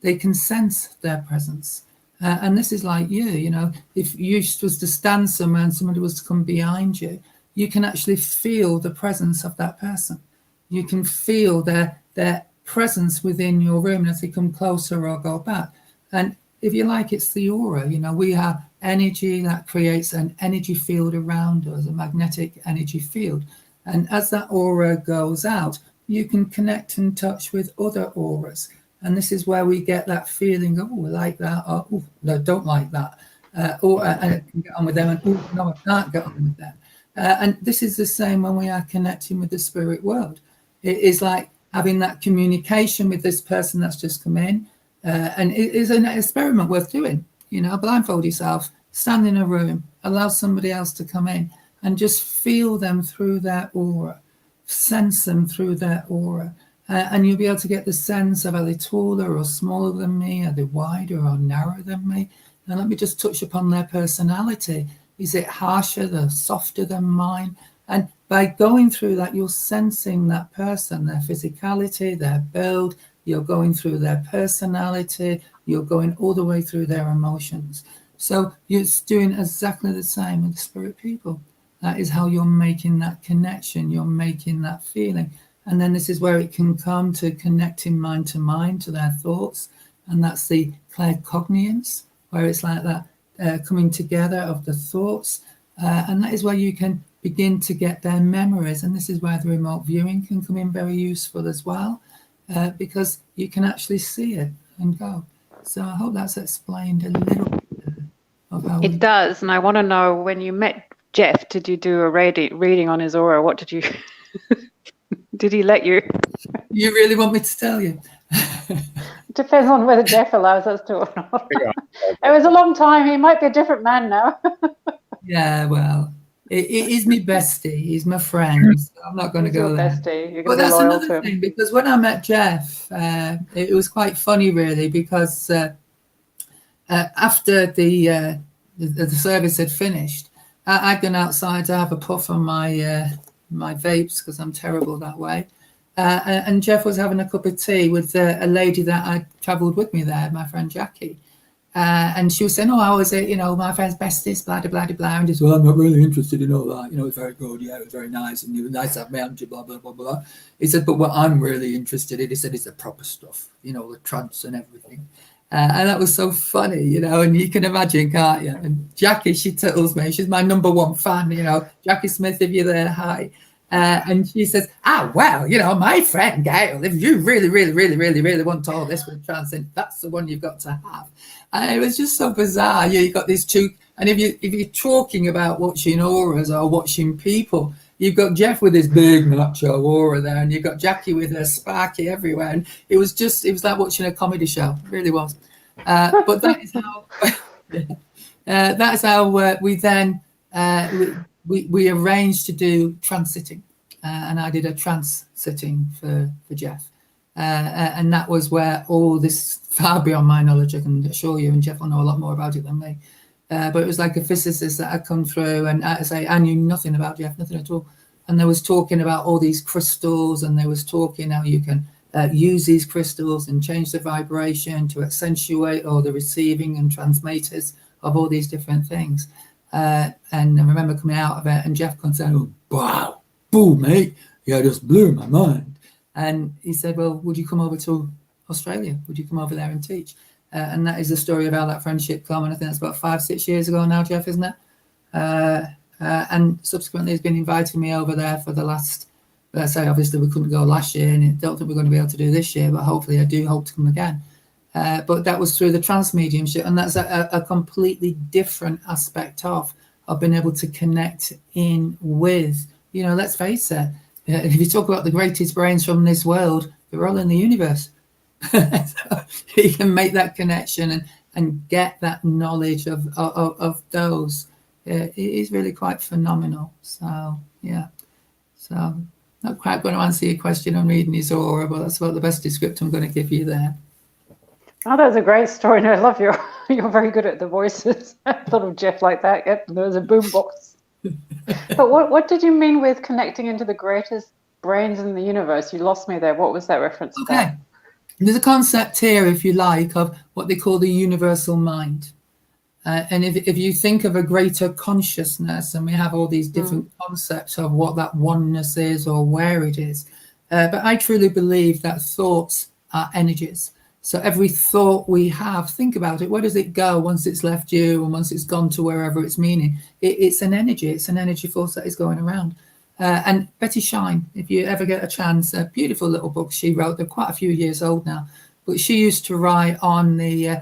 They can sense their presence. And this is like you, if you was to stand somewhere and somebody was to come behind you, you can actually feel the presence of that person. You can feel their presence within your room as they come closer or go back. And if you like, it's the aura. We have energy that creates an energy field around us, a magnetic energy field. And as that aura goes out, you can connect and touch with other auras. And this is where we get that feeling of, we like that, or no, don't like that. And I can get on with them, and no, I can't get on with them. And this is the same when we are connecting with the spirit world. It is like having that communication with this person that's just come in. And it is an experiment worth doing. Blindfold yourself, stand in a room, allow somebody else to come in and just feel them through their aura, sense them through their aura. And you'll be able to get the sense of, are they taller or smaller than me? Are they wider or narrower than me? And let me just touch upon their personality. Is it harsher, or softer than mine? And by going through that, you're sensing that person, their physicality, their build. You're going through their personality. You're going all the way through their emotions. So you're doing exactly the same with the spirit people. That is how you're making that connection. You're making that feeling. And then this is where it can come to connecting mind to mind, to their thoughts. And that's the claircognizance, where it's like that coming together of the thoughts. And that is where you can begin to get their memories. And this is where the remote viewing can come in very useful as well, because you can actually see it and go. So I hope that's explained a little bit of how it does. And I want to know, when you met Jeff, did you do a reading on his aura? What did you... Did he let you? You really want me to tell you? Depends on whether Jeff allows us to or not. It was a long time. He might be a different man now. Yeah, well, it is my bestie. He's my friend. So I'm not going to go there. Bestie. You're But going to be that's loyal another to him. thing, because when I met Jeff, it was quite funny, really, because after the service had finished, I'd gone outside to have a puff on my my vapes, because I'm terrible that way. And Jeff was having a cup of tea with a lady that I travelled with me there, my friend Jackie. And she was saying, oh, how was it? You know, my friend's best this, blah, blah, blah, blah. And he said, well, I'm not really interested in all that. You know, it's very good. Yeah, it was very nice. And it was nice to have me on, blah, blah, blah, blah. He said, but what I'm really interested in, he said, is the proper stuff, you know, the trance and everything. And that was so funny, you know, and you can imagine, can't you? And Jackie, she tittles me. She's my #1 fan, you know. Jackie Smith, if you're there, hi. And she says, well, you know, my friend Gail, if you really, really, really, really, really want all this with trance, that's the one you've got to have. And it was just so bizarre. Yeah, you got these two, and if you're talking about watching auras or watching people, you've got Jeff with his big macho aura there, and you've got Jackie with her sparky everywhere. And it was like watching a comedy show. It really was. But that is how that's how we then we arranged to do trance sitting, and I did a trance sitting for Jeff, and that was where all this, far beyond my knowledge, I can assure you, and Jeff will know a lot more about it than me. But it was like a physicist that had come through, and I knew nothing about Jeff, nothing at all. And they was talking about all these crystals, and they was talking how you can use these crystals and change the vibration to accentuate all the receiving and transmitters of all these different things. And I remember coming out of it, and Jeff comes saying, oh, wow, boom, mate, yeah, just blew my mind. And he said, well, would you come over to Australia? Would you come over there and teach? And that is the story of how that friendship came. And I think that's about 5-6 years ago now, Jeff, isn't it? And subsequently, he's been inviting me over there for the last, let's say, obviously we couldn't go last year, and I don't think we're going to be able to do this year, but hopefully I do hope to come again. But that was through the trance mediumship, and that's a completely different aspect of being able to connect in with, you know, let's face it, if you talk about the greatest brains from this world, they're all in the universe. So you can make that connection and get that knowledge of those. It is really quite phenomenal. So, yeah. So, not quite going to answer your question on reading his aura, but that's about the best description I'm going to give you there. Oh, that was a great story. And I love you're very good at the voices. I thought of Jeff like that. Yep, there was a boombox. But what did you mean with connecting into the greatest brains in the universe? You lost me there. What was that reference? Okay. There's a concept here, if you like, of what they call the universal mind. And if you think of a greater consciousness, and we have all these different concepts of what that oneness is or where it is. But I truly believe that thoughts are energies. So every thought we have, think about it. Where does it go once it's left you and once it's gone to wherever it's meaning? It's an energy. It's an energy force that is going around. And Betty Shine, if you ever get a chance, a beautiful little book she wrote. They're quite a few years old now. But she used to write on the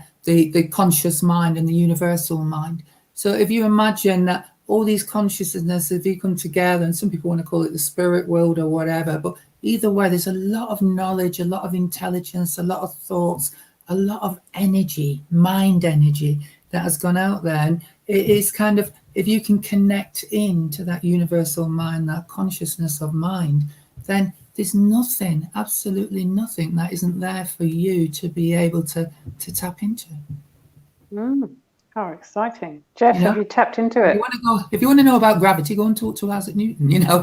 conscious mind and the universal mind. So if you imagine that all these consciousnesses, if you come together, and some people want to call it the spirit world or whatever, but either way, there's a lot of knowledge, a lot of intelligence, a lot of thoughts, a lot of energy, mind energy that has gone out there. And it is kind of, if you can connect into that universal mind, that consciousness of mind, then there's nothing, absolutely nothing that isn't there for you to be able to tap into. How exciting. Jeff, You know, have you tapped into it? If you want to know about gravity, go and talk to Isaac Newton. You know,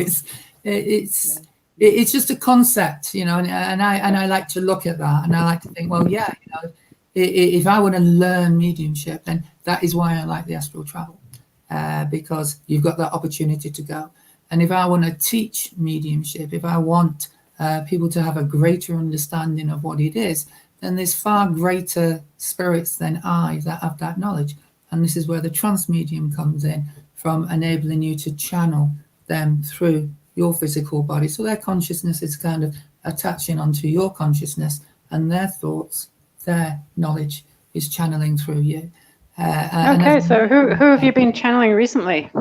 it's just a concept, you know, and I like to look at that, and I like to think, well, yeah, you know, if I want to learn mediumship, then that is why I like the astral travel, because you've got that opportunity to go. And if I want to teach mediumship, if I want people to have a greater understanding of what it is, then there's far greater spirits than I that have that knowledge. And this is where the trance medium comes in, from enabling you to channel them through your physical body. So their consciousness is kind of attaching onto your consciousness, and their thoughts, their knowledge is channeling through you. Okay, so who have you been channeling recently?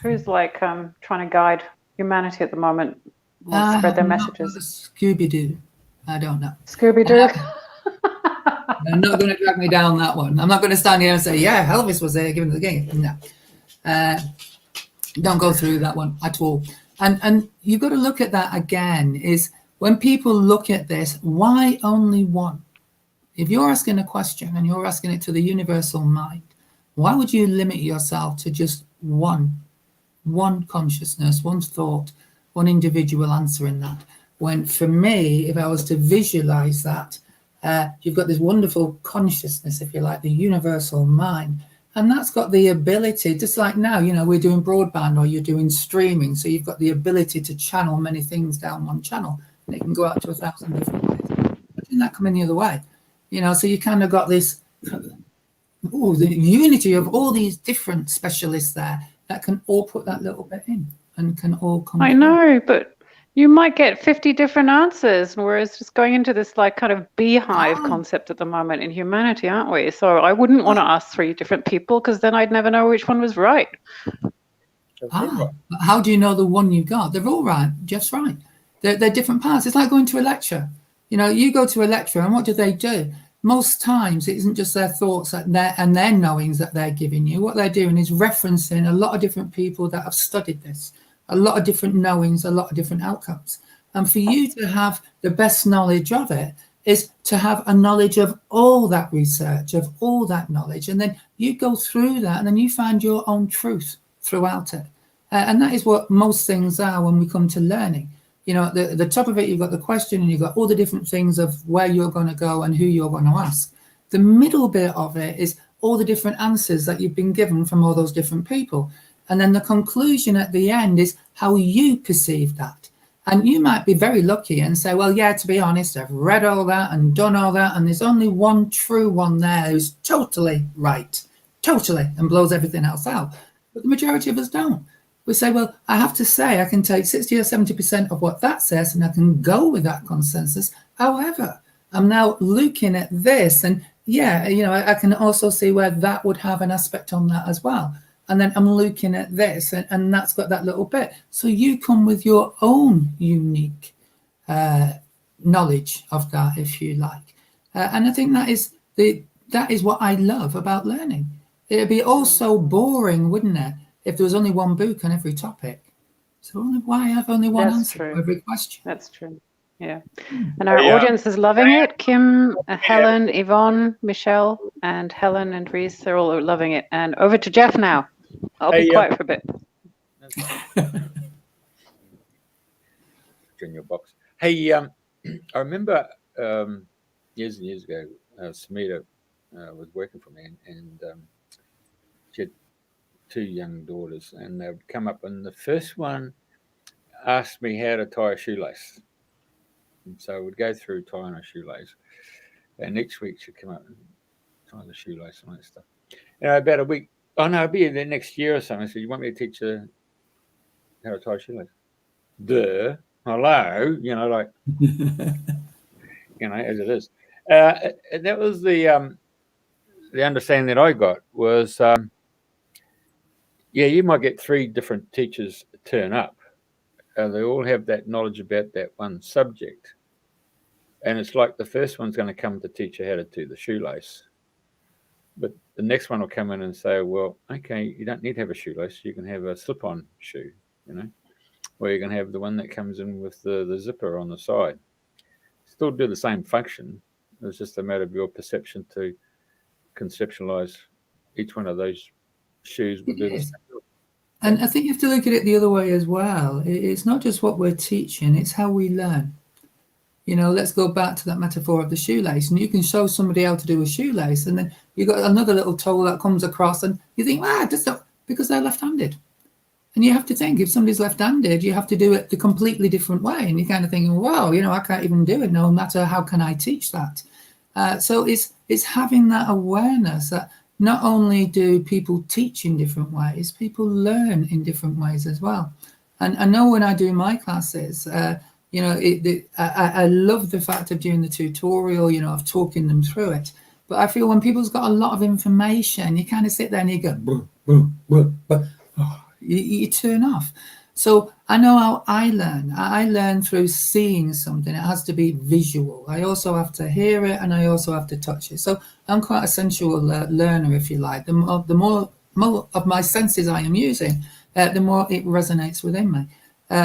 Who's like trying to guide humanity at the moment, or spread their messages? Scooby-Doo. I don't know. Scooby-Doo? I'm not going to drag me down that one. I'm not going to stand here and say, yeah, Elvis was there giving the game. No. Don't go through that one at all. And you've got to look at that again, is when people look at this, why only one? If you're asking a question and you're asking it to the universal mind, why would you limit yourself to just one consciousness, one thought, one individual answer in that? When for me, if I was to visualize that, you've got this wonderful consciousness, if you like, the universal mind. And that's got the ability, just like now, you know, we're doing broadband or you're doing streaming. So you've got the ability to channel many things down one channel, and it can go out to 1,000 different ways. Imagine that coming the other way, you know, so you kind of got this, the unity of all these different specialists there that can all put that little bit in and can all come. I know, but you might get 50 different answers, whereas just going into this like kind of beehive concept at the moment in humanity, aren't we? So I wouldn't want to ask 3 different people, because then I'd never know which one was right. How do you know the one you got? They're all right. Jeff's right. They're different parts. It's like going to a lecture. You know, you go to a lecture, and what do? Most times it isn't just their thoughts and their knowings that they're giving you. What they're doing is referencing a lot of different people that have studied this, a lot of different knowings, a lot of different outcomes. And for you to have the best knowledge of it is to have a knowledge of all that research, of all that knowledge. And then you go through that, and then you find your own truth throughout it. And that is what most things are when we come to learning. You know, at the top of it, you've got the question, and you've got all the different things of where you're going to go and who you're going to ask. The middle bit of it is all the different answers that you've been given from all those different people. And then the conclusion at the end is how you perceive that. And you might be very lucky and say, well, yeah, to be honest, I've read all that and done all that, and there's only one true one there who's totally right, totally, and blows everything else out. But the majority of us don't. We say, well, I have to say I can take 60 or 70% of what that says, and I can go with that consensus. However, I'm now looking at this, and yeah, you know, I can also see where that would have an aspect on that as well. And then I'm looking at this, and that's got that little bit. So you come with your own unique knowledge of that, if you like. And I think that is what I love about learning. It'd be also boring, wouldn't it, if there was only one book on every topic? So why have only one answer for every question? That's true. Yeah. And our audience is loving it. Kim, Helen, Yvonne, Michelle, and Helen and Reese, they're all loving it. And over to Jeff now. I'll be quiet for a bit. In your box. Hey, I remember years and years ago, Samita was working for me, and she had 2 young daughters, and they would come up, and the first one asked me how to tie a shoelace. And so we'd go through tying a shoelace, and each week she'd come up and tie the shoelace and all that stuff. You know, about a week, it'd be the next year or something. I said, you want me to teach her how to tie a shoelace? Hello, you know, like, you know, as it is. And that was the understanding that I got was, you might get 3 different teachers turn up. They all have that knowledge about that one subject. And it's like the first one's going to come to teach you how to do the shoelace. But the next one will come in and say, well, okay, you don't need to have a shoelace. You can have a slip-on shoe, you know. or you can have the one that comes in with the zipper on the side. Still do the same function. It's just a matter of your perception to conceptualize each one of those shoes will do the same. And I think you have to look at it the other way as well. It's not just what we're teaching, it's how we learn. You know, let's go back to that metaphor of the shoelace. And you can show somebody how to do a shoelace, and then you got another little toe that comes across, and you think, just not, because they're left-handed. And you have to think, if somebody's left-handed, you have to do it the completely different way. And you're kind of thinking, wow, you know, I can't even do it, no matter how can I teach that. So it's having that awareness that not only do people teach in different ways, people learn in different ways as well. And I know when I do my classes, you know, I love the fact of doing the tutorial, you know, of talking them through it. But I feel when people's got a lot of information, you kind of sit there and you go, you turn off. So I know how I learn. I learn through seeing something. It has to be visual. I also have to hear it, and I also have to touch it. So I'm quite a sensual learner, if you like. The more of my senses I am using, the more it resonates within me.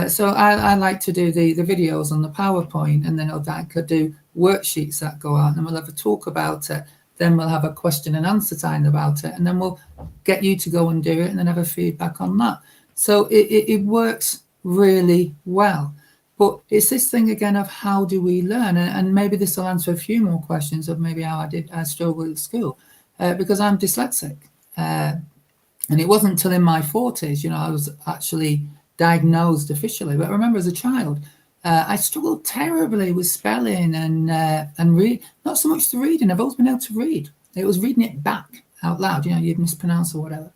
So I like to do the videos on the PowerPoint, and then I could do worksheets that go out, and we'll have a talk about it. Then we'll have a question and answer time about it, and then we'll get you to go and do it, and then have a feedback on that. So it works really well. But it's this thing again of how do we learn? And maybe this will answer a few more questions of maybe how I struggled at school, because I'm dyslexic. And it wasn't until in my 40s, you know, I was actually diagnosed officially. But I remember as a child, I struggled terribly with spelling and read. Not so much the reading. I've always been able to read. It was reading it back out loud. You know, you'd mispronounce or whatever.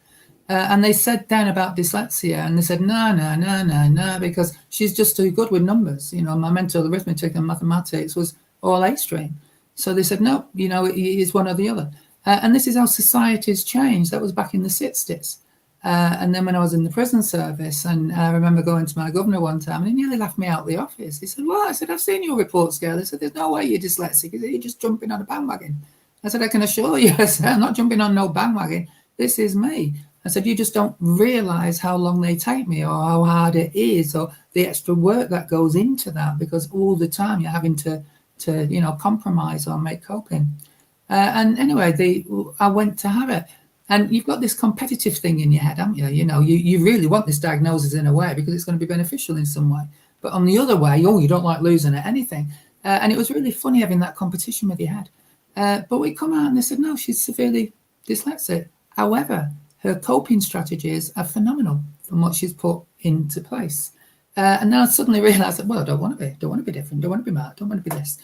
And they said then about dyslexia, and they said, no, because she's just too good with numbers. You know, my mental arithmetic and mathematics was all A stream. So they said, no, you know, it's one or the other. And this is how society's changed. That was back in the 60s. And then when I was in the prison service, and I remember going to my governor one time, and he nearly laughed me out of the office. He said, well, I said, I've seen your reports, Gail. He said, there's no way you're dyslexic. He said, you're just jumping on a bandwagon. I said, I can assure you, I said, I'm not jumping on no bandwagon. This is me. I said, you just don't realize how long they take me, or how hard it is, or the extra work that goes into that, because all the time you're having to you know, compromise or make coping. And anyway, I went to have it. And you've got this competitive thing in your head, haven't you? You know, you really want this diagnosis in a way because it's going to be beneficial in some way. But on the other way, you don't like losing at anything. And it was really funny having that competition with your head. But we come out and they said, no, she's severely dyslexic. However, her coping strategies are phenomenal from what she's put into place. And then I suddenly realized that, well, I don't want to be different, don't want to be mad, don't want to be this.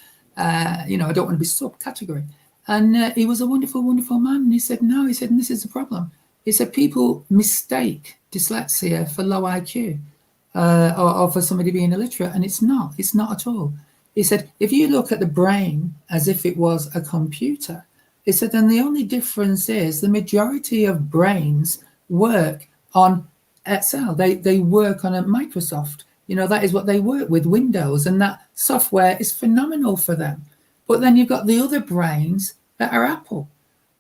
You know, I don't want to be subcategory. And he was a wonderful, wonderful man. And he said, no, he said, and this is the problem. He said, people mistake dyslexia for low IQ or for somebody being illiterate. And it's not at all. He said, if you look at the brain as if it was a computer, he said, then the only difference is the majority of brains work on Excel. They work on a Microsoft. You know, that is what they work with, Windows. And that software is phenomenal for them. But then you've got the other brains that are Apple,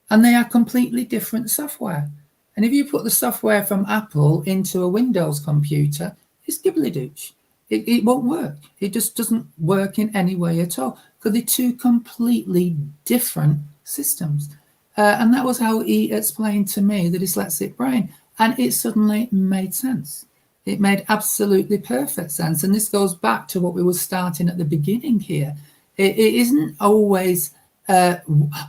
and they are completely different software. And if you put the software from Apple into a Windows computer, it's gibbly-douche. It won't work. It just doesn't work in any way at all, because they're two completely different systems. And that was how he explained to me the dyslexic brain. And it suddenly made sense. It made absolutely perfect sense. And this goes back to what we were starting at the beginning here. It isn't always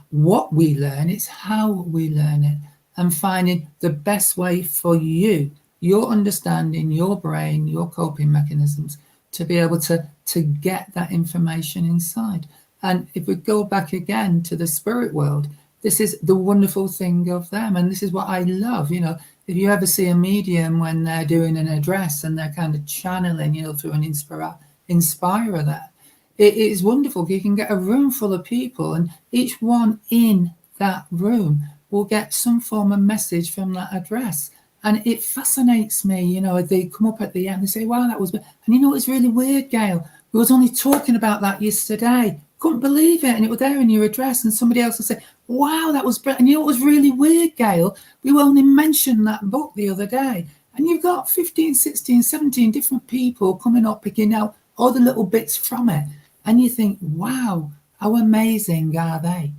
what we learn, it's how we learn it, and finding the best way for you, your understanding, your brain, your coping mechanisms, to be able to get that information inside. And if we go back again to the spirit world, this is the wonderful thing of them. And this is what I love. You know, if you ever see a medium when they're doing an address and they're kind of channeling, you know, through an inspirer there, it is wonderful. You can get a room full of people, and each one in that room will get some form of message from that address. And it fascinates me, you know, they come up at the end and say, wow, that was, and you know, it's really weird, Gail. We was only talking about that yesterday. Couldn't believe it. And it was there in your address. And somebody else will say, wow, that was brilliant. And you know, it was really weird, Gail. We only mentioned that book the other day. And And you've got 15, 16, 17 different people coming up, picking out all the little bits from it. And you think, wow, how amazing are they?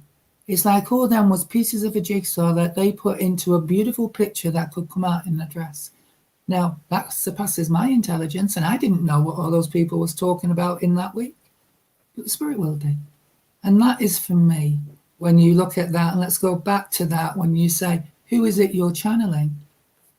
It's like all them was pieces of a jigsaw that they put into a beautiful picture that could come out in a dress. Now, that surpasses my intelligence, and I didn't know what all those people was talking about in that week. But the spirit world did. And that is for me, when you look at that, and let's go back to that, when you say, who is it you're channeling?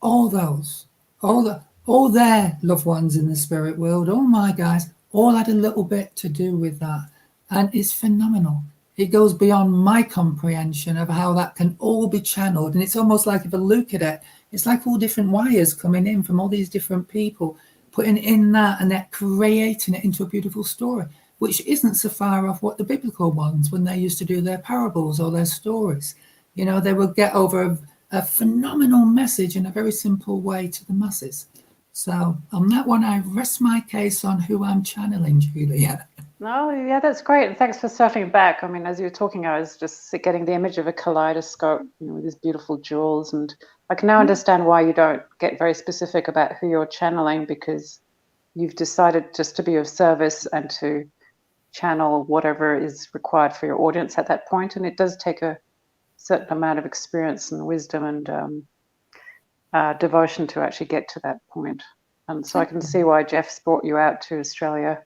All those, all their loved ones in the spirit world, all my guys, all had a little bit to do with that. And it's phenomenal. It goes beyond my comprehension of how that can all be channeled. And it's almost like, if I look at it, it's like all different wires coming in from all these different people, putting in that, and they're creating it into a beautiful story, which isn't so far off what the biblical ones, when they used to do their parables or their stories. You know, they would get over a phenomenal message in a very simple way to the masses. So on that one, I rest my case on who I'm channeling, Julia. Oh, yeah, that's great. And thanks for circling back. I mean, as you were talking, I was just getting the image of a kaleidoscope, you know, with these beautiful jewels. And I can now understand why you don't get very specific about who you're channeling, because you've decided just to be of service and to channel whatever is required for your audience at that point. And it does take a certain amount of experience and wisdom and devotion to actually get to that point. And so I can see why Jeff's brought you out to Australia,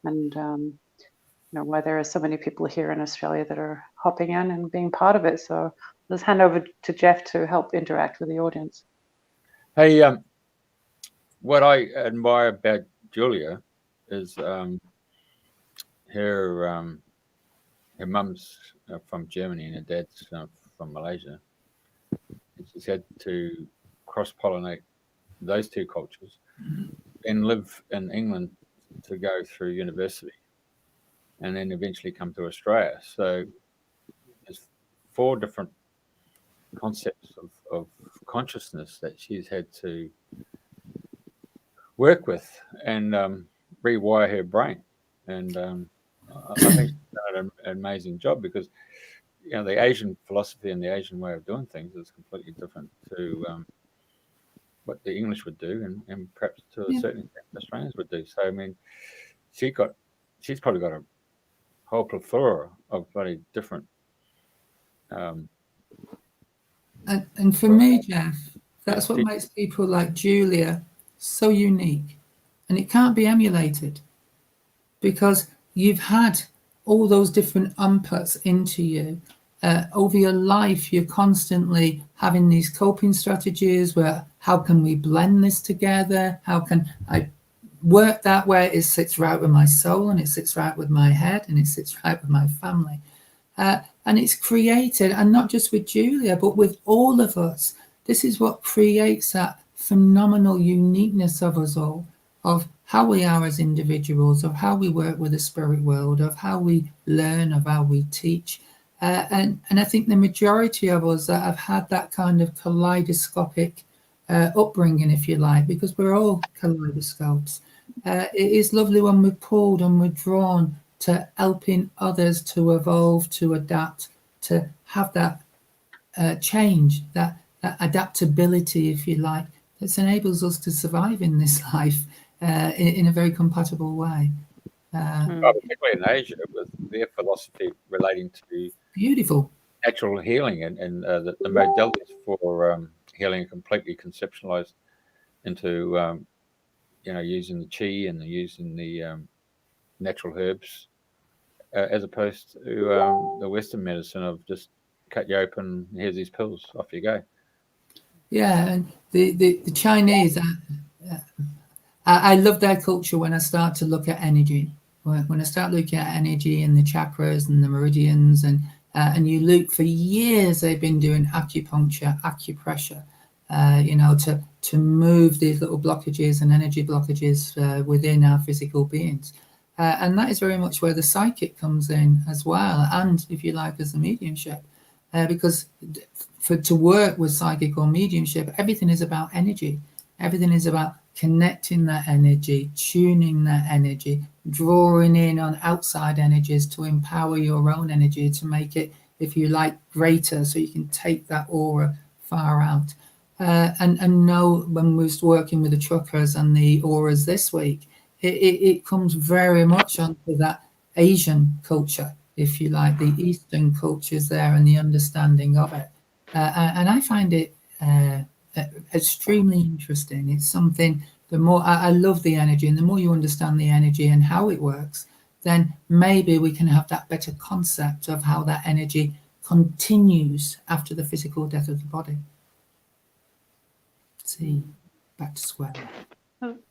and you know, why there are so many people here in Australia that are hopping in and being part of it. So let's hand over to Jeff to help interact with the audience. Hey, what I admire about Julia is her mum's from Germany and her dad's from Malaysia. And she's had to cross-pollinate those two cultures and live in England to go through university, and then eventually come to Australia. So there's 4 different concepts of consciousness that she's had to work with and rewire her brain. And I think she's done an amazing job, because you know, the Asian philosophy and the Asian way of doing things is completely different to what the English would do, and perhaps to a certain extent Australians would do. So I mean, she's probably got a whole plethora of very different. And for me, Jeff, that's what makes people like Julia so unique, and it can't be emulated, because you've had all those different inputs into you. Over your life, you're constantly having these coping strategies where, how can we blend this together? How can I work that way? It sits right with my soul, and it sits right with my head, and it sits right with my family. And it's created, and not just with Julia, but with all of us. This is what creates that phenomenal uniqueness of us all, of how we are as individuals, of how we work with the spirit world, of how we learn, of how we teach. And I think the majority of us that have had that kind of kaleidoscopic upbringing, if you like, because we're all kaleidoscopes. It is lovely when we're pulled and we're drawn to helping others to evolve, to adapt, to have that change, that adaptability, if you like, that enables us to survive in this life in a very compatible way. Particularly in Asia, with their philosophy relating to beautiful natural healing, and the modalities for healing are completely conceptualized into you know, using the chi and using the natural herbs, as opposed to the Western medicine of just cut you open, here's these pills, off you go. Yeah, and the Chinese, I love their culture when I start to look at energy. When I start looking at energy and the chakras and the meridians, and you look, for years they've been doing acupuncture, acupressure, you know, to move these little blockages and energy blockages within our physical beings. And that is very much where the psychic comes in as well, and if you like, as the mediumship, because to work with psychic or mediumship, everything is about energy. Everything is about connecting that energy, tuning that energy, drawing in on outside energies to empower your own energy, to make it, if you like, greater, so you can take that aura far out. and know when we was working with the chakras and the auras this week, it comes very much onto that Asian culture, if you like, the Eastern cultures there and the understanding of it. And I find it extremely interesting. It's something, the more I love the energy, and the more you understand the energy and how it works, then maybe we can have that better concept of how that energy continues after the physical death of the body. See, back to square.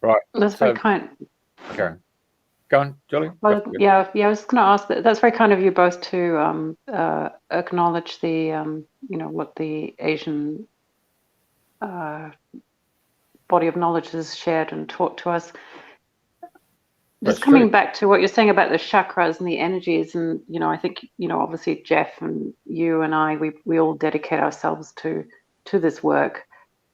Right. That's very kind. Okay. Go on, Julie. Well, yeah, I was going to ask that. That's very kind of you both to acknowledge the, what the Asian body of knowledge has shared and taught to us. Just coming back to what you're saying about the chakras and the energies, and I think obviously Jeff and you and I, we all dedicate ourselves to this work,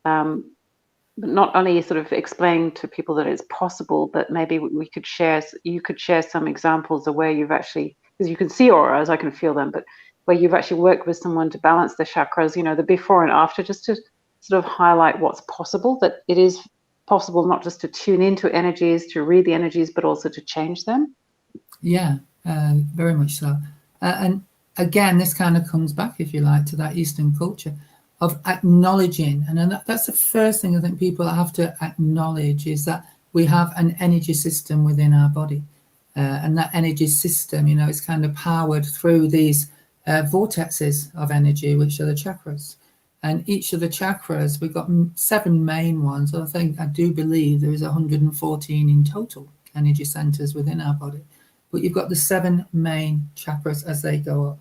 but not only sort of explain to people that it's possible, but maybe you could share some examples of where you've actually, because you can see auras, I can feel them, but where you've actually worked with someone to balance the chakras, the before and after, just to sort of highlight what's possible, that it is possible not just to tune into energies, to read the energies, but also to change them. Yeah, very much so. And again, this kind of comes back, if you like, to that Eastern culture of acknowledging, and that's the first thing I think people have to acknowledge, is that we have an energy system within our body, and that energy system, is kind of powered through these vortexes of energy, which are the chakras. And each of the chakras, we've got 7 main ones. I do believe there is 114 in total energy centers within our body. But you've got the 7 main chakras as they go up.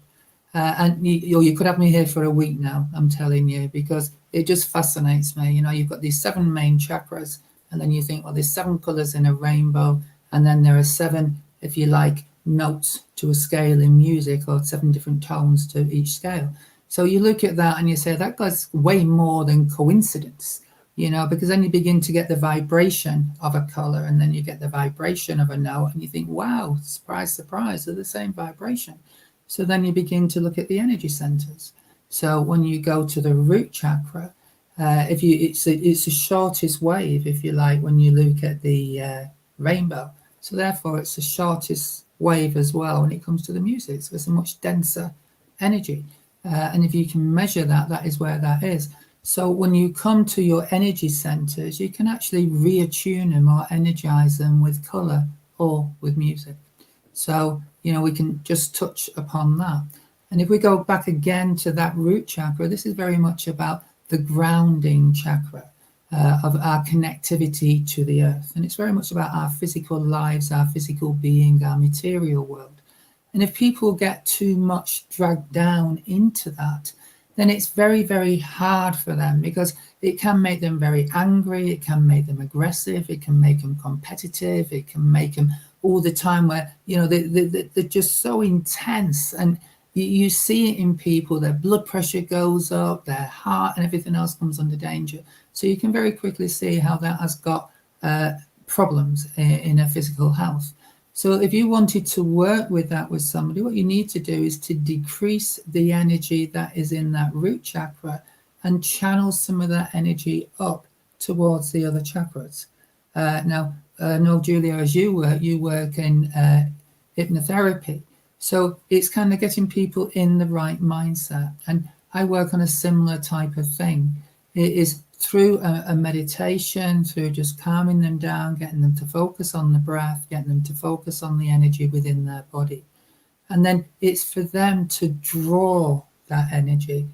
And you could have me here for a week now, I'm telling you, because it just fascinates me. You've got these 7 main chakras, and then you think, well, there's 7 colors in a rainbow, and then there are 7, if you like, notes to a scale in music, or 7 different tones to each scale. So you look at that and you say, that guy's way more than coincidence, because then you begin to get the vibration of a color, and then you get the vibration of a note, and you think, wow, surprise, surprise, they're the same vibration. So then you begin to look at the energy centers. So when you go to the root chakra, it's the shortest wave, if you like, when you look at the rainbow. So therefore, it's the shortest wave as well when it comes to the music. So it's a much denser energy. And if you can measure that, that is where that is. So when you come to your energy centers, you can actually reattune them or energize them with color or with music. So, we can just touch upon that. And if we go back again to that root chakra, this is very much about the grounding chakra of our connectivity to the earth. And it's very much about our physical lives, our physical being, our material world. And if people get too much dragged down into that, then it's very, very hard for them, because it can make them very angry, it can make them aggressive, it can make them competitive, it can make them all the time where, they're just so intense. And you see it in people, their blood pressure goes up, their heart and everything else comes under danger. So you can very quickly see how that has got problems in their physical health. So if you wanted to work with that with somebody, what you need to do is to decrease the energy that is in that root chakra and channel some of that energy up towards the other chakras. Now, I know, Julia, as you work in hypnotherapy. So it's kind of getting people in the right mindset. And I work on a similar type of thing. It is through a meditation, through just calming them down, getting them to focus on the breath, getting them to focus on the energy within their body. And then it's for them to draw that energy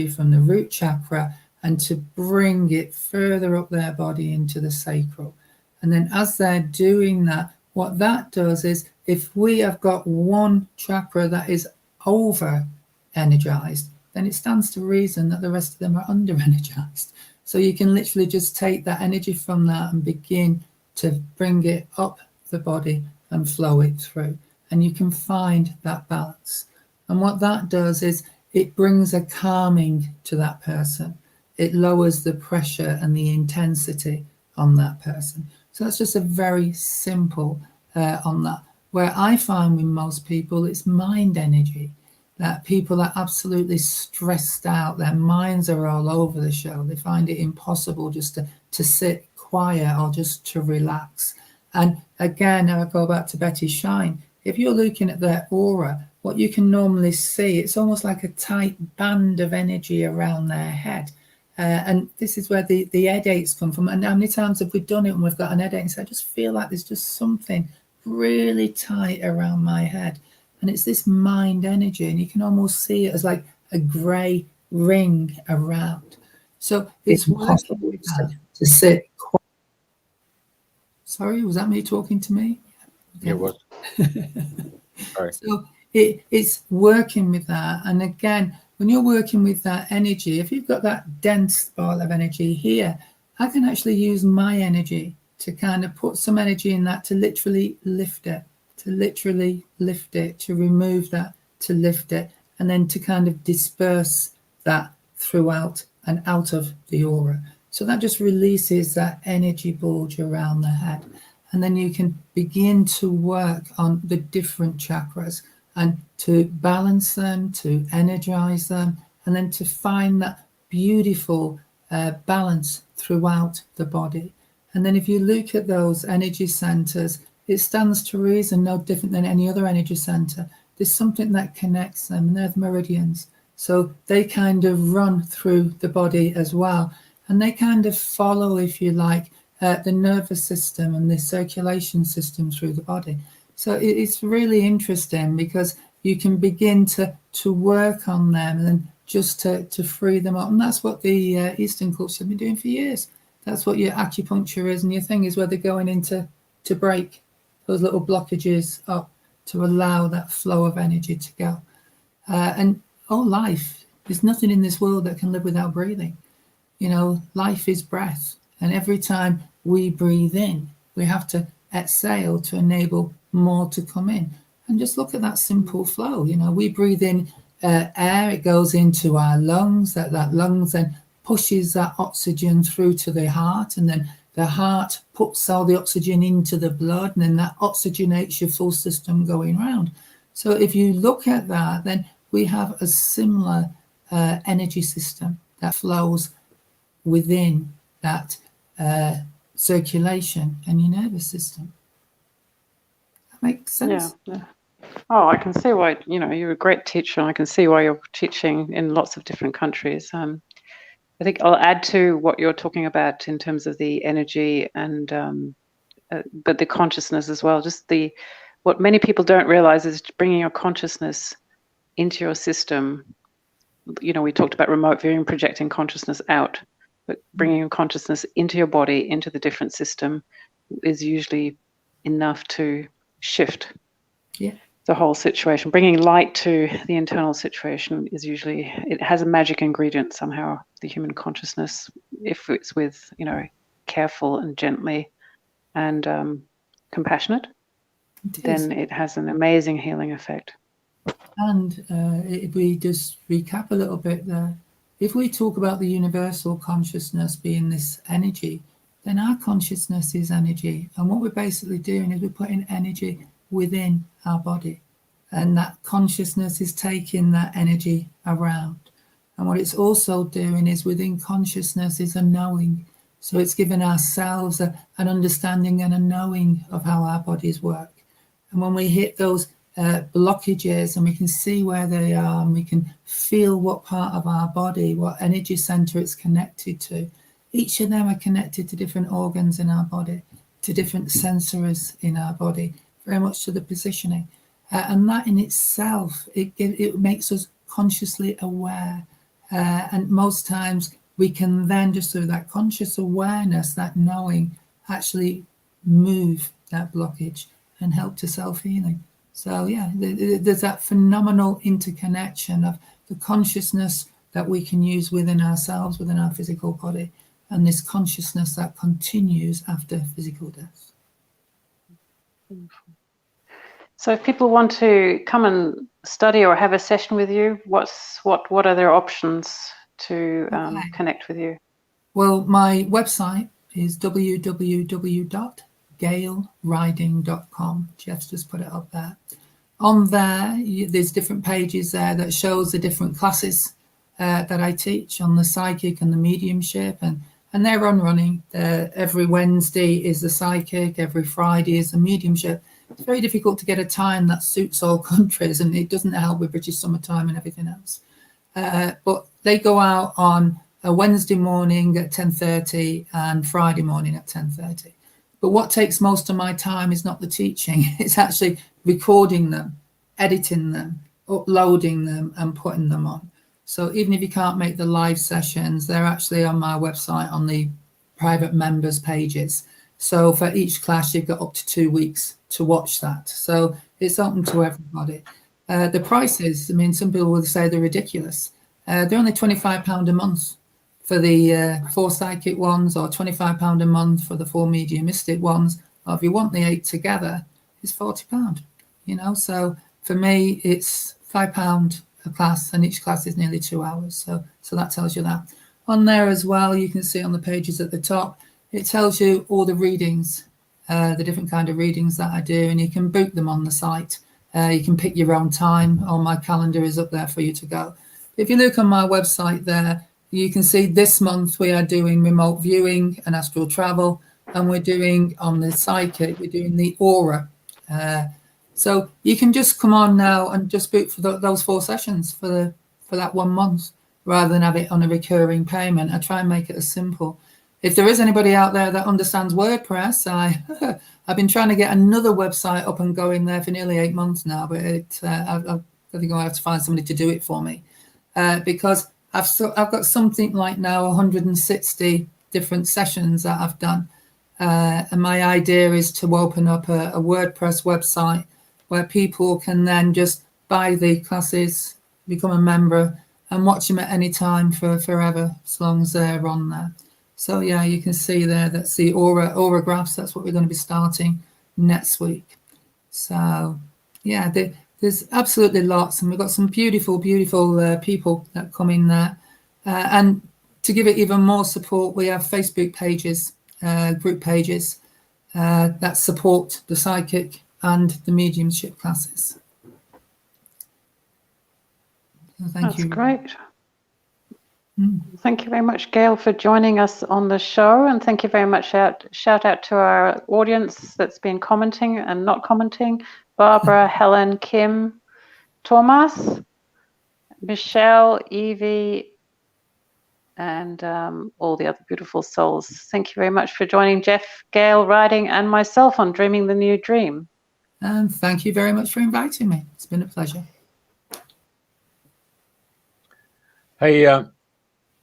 from the root chakra and to bring it further up their body into the sacral. And then as they're doing that, what that does is, if we have got one chakra that is over energized, then it stands to reason that the rest of them are under energized. So you can literally just take that energy from that and begin to bring it up the body and flow it through. And you can find that balance. And what that does is it brings a calming to that person. It lowers the pressure and the intensity on that person. So that's just a very simple on that. Where I find with most people, it's mind energy. that people are absolutely stressed out. Their minds are all over the show. They find it impossible just to sit quiet or just to relax. And again, I go back to Betty Shine. If you're looking at their aura, what you can normally see, it's almost like a tight band of energy around their head. And this is where the headaches come from. And how many times have we done it and we've got an headache and say, I just feel like there's just something really tight around my head. And it's this mind energy, and you can almost see it as like a grey ring around. So it's working with that to sit quiet. Sorry, was that me talking to me? Yeah, it was. Sorry. So it's working with that. And again, when you're working with that energy, if you've got that dense ball of energy here, I can actually use my energy to kind of put some energy in that to literally lift it, to remove that, to lift it, and then to kind of disperse that throughout and out of the aura. So that just releases that energy bulge around the head. And then you can begin to work on the different chakras and to balance them, to energize them, and then to find that beautiful balance throughout the body. And then if you look at those energy centers, it stands to reason no different than any other energy center. There's something that connects them, and they're the meridians. So they kind of run through the body as well. And they kind of follow, if you like, the nervous system and the circulation system through the body. So it's really interesting because you can begin to work on them and then just to free them up. And that's what the Eastern culture have been doing for years. That's what your acupuncture is, and your thing is where they're going in to break those little blockages up to allow that flow of energy to go. And life, there's nothing in this world that can live without breathing. You know, life is breath. And every time we breathe in, we have to exhale to enable more to come in. And just look at that simple flow. You know, we breathe in air, it goes into our lungs, that lungs then pushes that oxygen through to the heart, and then the heart puts all the oxygen into the blood, and then that oxygenates your full system going round. So if you look at that, then we have a similar energy system that flows within that circulation and your nervous system. That makes sense? Yeah. Oh, I can see why, you're a great teacher. I can see why you're teaching in lots of different countries. I think I'll add to what you're talking about in terms of the energy and but the consciousness as well. Just what many people don't realize is bringing your consciousness into your system. We talked about remote viewing, projecting consciousness out, but bringing your consciousness into your body, into the different system, is usually enough to shift the whole situation. Bringing light to the internal situation is usually, it has a magic ingredient somehow, the human consciousness, if it's with, careful and gently and compassionate, then it has an amazing healing effect. And if we just recap a little bit there, if we talk about the universal consciousness being this energy, then our consciousness is energy. And what we're basically doing is we're putting energy within our body. And that consciousness is taking that energy around. And what it's also doing is within consciousness is a knowing. So it's giving ourselves an understanding and a knowing of how our bodies work. And when we hit those blockages and we can see where they are and we can feel what part of our body, what energy center it's connected to, each of them are connected to different organs in our body, to different sensories in our body, very much to the positioning. And that in itself, it makes us consciously aware. And most times we can then, just through that conscious awareness, that knowing, actually move that blockage and help to self-healing. So yeah, there's that phenomenal interconnection of the consciousness that we can use within ourselves, within our physical body, and this consciousness that continues after physical death. So if people want to come and study or have a session with you, what are their options to connect with you? Well, my website is www.gailriding.com. Jeff's just put it up there. On there, there's different pages there that shows the different classes that I teach on the psychic and the mediumship, and they're on running. Every Wednesday is the psychic, every Friday is the mediumship. It's very difficult to get a time that suits all countries, and it doesn't help with British summertime and everything else. But they go out on a Wednesday morning at 10:30 and Friday morning at 10:30. But what takes most of my time is not the teaching. It's actually recording them, editing them, uploading them, and putting them on. So even if you can't make the live sessions, they're actually on my website on the private members pages. So for each class, you've got up to 2 weeks to watch that. So it's open to everybody. The prices, I mean, some people will say they're ridiculous. They're only £25 a month for the 4 psychic ones, or £25 a month for the 4 mediumistic ones. Or if you want the 8 together, it's £40. You know, so for me, it's £5 a class, and each class is nearly 2 hours. So that tells you that. On there as well, you can see on the pages at the top, it tells you all the readings, the different kind of readings that I do, and you can book them on the site. You can pick your own time, or my calendar is up there for you to go. If you look on my website there, you can see this month we are doing remote viewing and astral travel, and we're doing on the psychic, we're doing the aura. So you can just come on now and just book for those 4 sessions for that 1 month, rather than have it on a recurring payment. I try and make it as simple. If there is anybody out there that understands WordPress, I've been trying to get another website up and going there for nearly 8 months now, but I think I'll have to find somebody to do it for me, because I've got something like now 160 different sessions that I've done. And my idea is to open up a WordPress website where people can then just buy the classes, become a member, and watch them at any time for forever, as long as they're on there. So yeah, you can see there, that's the aura graphs. That's what we're going to be starting next week. So yeah, there's absolutely lots, and we've got some beautiful people that come in there. And to give it even more support, we have Facebook pages, group pages that support the psychic and the mediumship classes. So thank you. That's great. Thank you very much, Gail, for joining us on the show, and thank you very much. Shout out to our audience that's been commenting and not commenting: Barbara, Helen, Kim, Thomas, Michelle, Evie, and all the other beautiful souls. Thank you very much for joining Jeff, Gail Riding, and myself on Dreaming the New Dream. And thank you very much for inviting me. It's been a pleasure. Hey, we're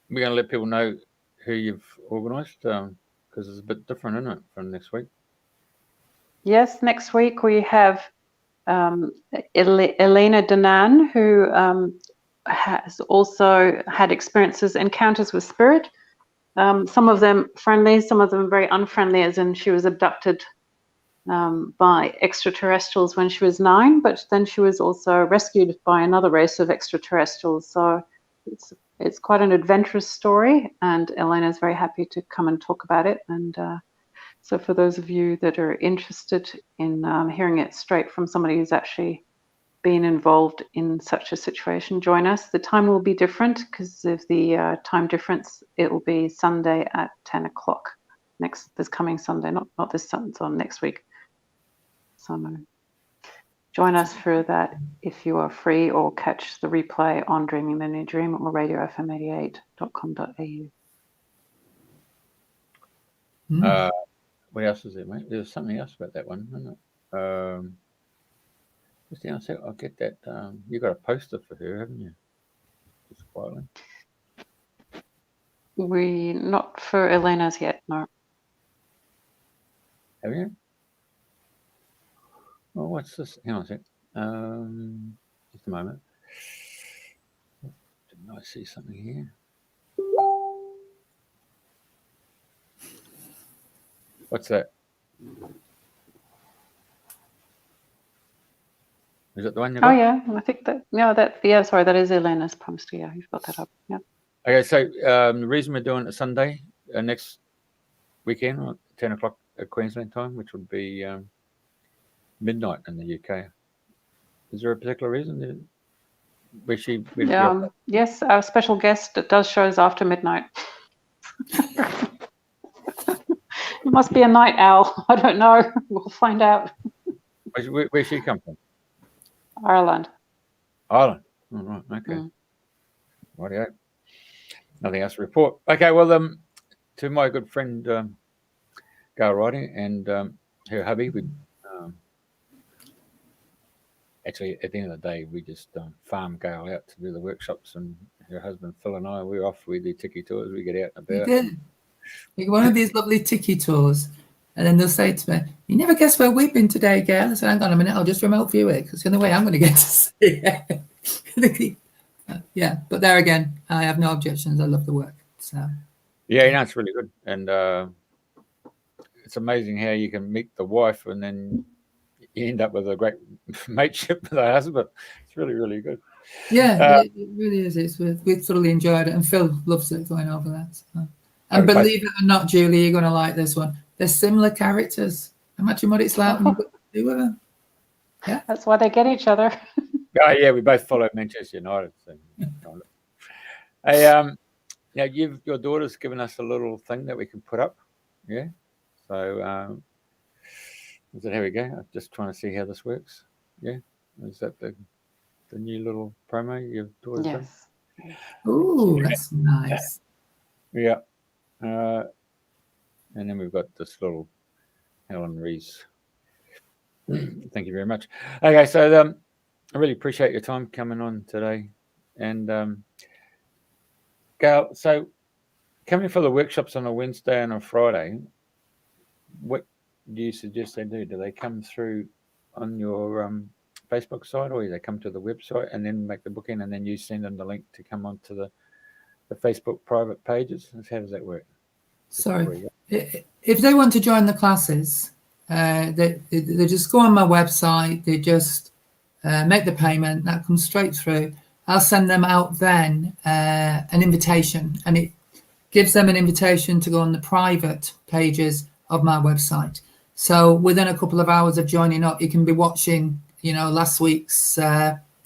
going to let people know who you've organised, because it's a bit different, isn't it, from next week? Yes, next week we have Elena Danan, who has also had encounters with spirit. Some of them friendly, some of them very unfriendly, as in she was abducted by extraterrestrials when she was 9, but then she was also rescued by another race of extraterrestrials. So it's quite an adventurous story, and Elena is very happy to come and talk about it. And so for those of you that are interested in hearing it straight from somebody who's actually been involved in such a situation, join us. The time will be different because of the time difference. It will be Sunday at 10 o'clock this coming Sunday, not this Sunday, on next week. So join us for that if you are free, or catch the replay on Dreaming the New Dream or radiofm88.com.au. What else is there, mate? There's something else about that one, isn't it? Just down a sec, I'll get that. You got a poster for her, haven't you? Just quietly. Not for Elena's yet, no. Have you? Well, what's this? Hang on a sec. Just a moment. Didn't I see something here? What's that? Is it the one you got? Oh yeah, I think that. Sorry, that is Elena's poster. Yeah, you've got that up. Yeah. Okay, so the reason we're doing it Sunday next weekend at 10 o'clock at Queensland time, which would be midnight in the UK, Is there a particular reason? Where she Yes, our special guest does shows after midnight. It must be a night owl. I don't know. We'll find out. Where's she come from? Ireland. Ireland. All right. Okay. Rightio. Nothing else to report. Okay. Well, to my good friend Gail Riding and her hubby, we actually at the end of the day we just farm Gail out to do the workshops, and her husband Phil and I, we're off. We do tiki tours. We get out and about. We did. We go one of these lovely tiki tours, and then they'll say to me, "You never guess where we've been today, Gail." I said, "Hang on a minute, I'll just remote view it, because the only way I'm going to get to see it." Yeah, but there again, I have no objections. I love the work. So yeah, it's really good, and it's amazing how you can meet the wife and then you end up with a great mateship with the husband. It's really, really good. Yeah, it really is. We thoroughly enjoyed it, and Phil loves it going over that. So. And believe it or not, Julie, you're going to like this one. They're similar characters. Imagine what it's like when you've got to do with them. Yeah, that's why they get each other. Oh yeah, we both follow Manchester United. So. Hey, now your daughter's given us a little thing that we can put up. Yeah. So here we go. I'm just trying to see how this works. Yeah. Is that the new little promo your daughter's done? Yes. Oh, that's nice. Yeah. And then we've got this little Helen Rees. Thank you very much. Okay, so I really appreciate your time coming on today. And Gail, so coming for the workshops on a Wednesday and a Friday, what do you suggest they do? Do they come through on your Facebook site, or do they come to the website and then make the booking, and then you send them the link to come onto the Facebook private pages? How does that work? Sorry, if they want to join the classes, they just go on my website. They just make the payment. That comes straight through. I'll send them out then an invitation, and it gives them an invitation to go on the private pages of my website. So within a couple of hours of joining up, you can be watching, last week's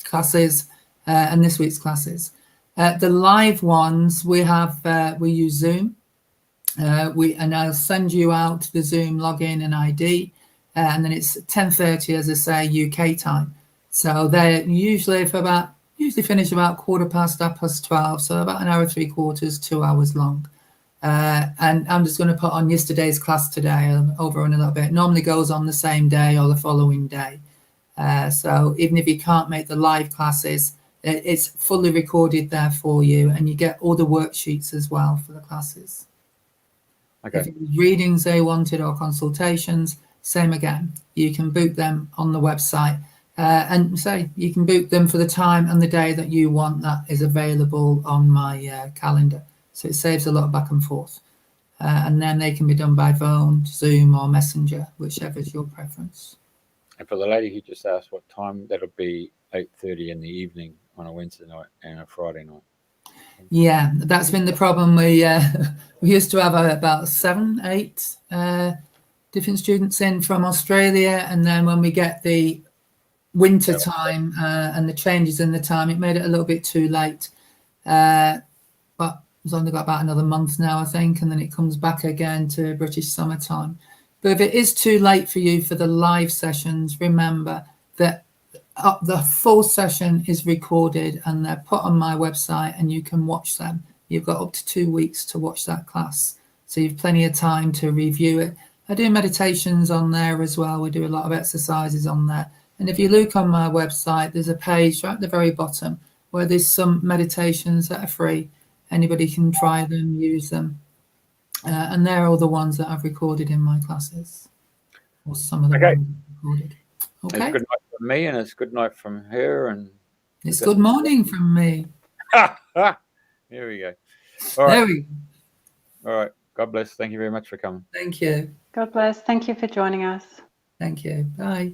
classes and this week's classes. The live ones we use Zoom. And I'll send you out the Zoom login and ID, and then it's 10:30, as I say, UK time. So they usually finish about 12:15, so about an hour 3/4, 2 hours long. And I'm just going to put on yesterday's class today, over in a little bit. It normally goes on the same day or the following day. So even if you can't make the live classes, it's fully recorded there for you, and you get all the worksheets as well for the classes. Okay. If it was readings they wanted or consultations, same again. You can book them on the website, and say you can book them for the time and the day that you want. That is available on my calendar, so it saves a lot of back and forth. And then they can be done by phone, Zoom, or Messenger, whichever is your preference. And for the lady who just asked what time, that'll be 8:30 in the evening on a Wednesday night and a Friday night. Yeah, that's been the problem. We used to have about 7, 8 different students in from Australia, and then when we get the winter time and the changes in the time, it made it a little bit too late. But it's only got about another month now, I think, and then it comes back again to British summertime. But if it is too late for you for the live sessions, remember that the full session is recorded and they're put on my website, and you can watch them. You've got up to 2 weeks to watch that class, so you've plenty of time to review it. I do meditations on there as well. We do a lot of exercises on there. And if you look on my website, there's a page right at the very bottom where there's some meditations that are free. Anybody can try them, use them. And they're all the ones that I've recorded in my classes, or some of the ones I've recorded. Okay. It's good night from me, and it's good night from her, and it's good morning from me. Here we go. All right. There we go. All right. God bless. Thank you very much for coming. Thank you. God bless. Thank you for joining us. Thank you. Bye.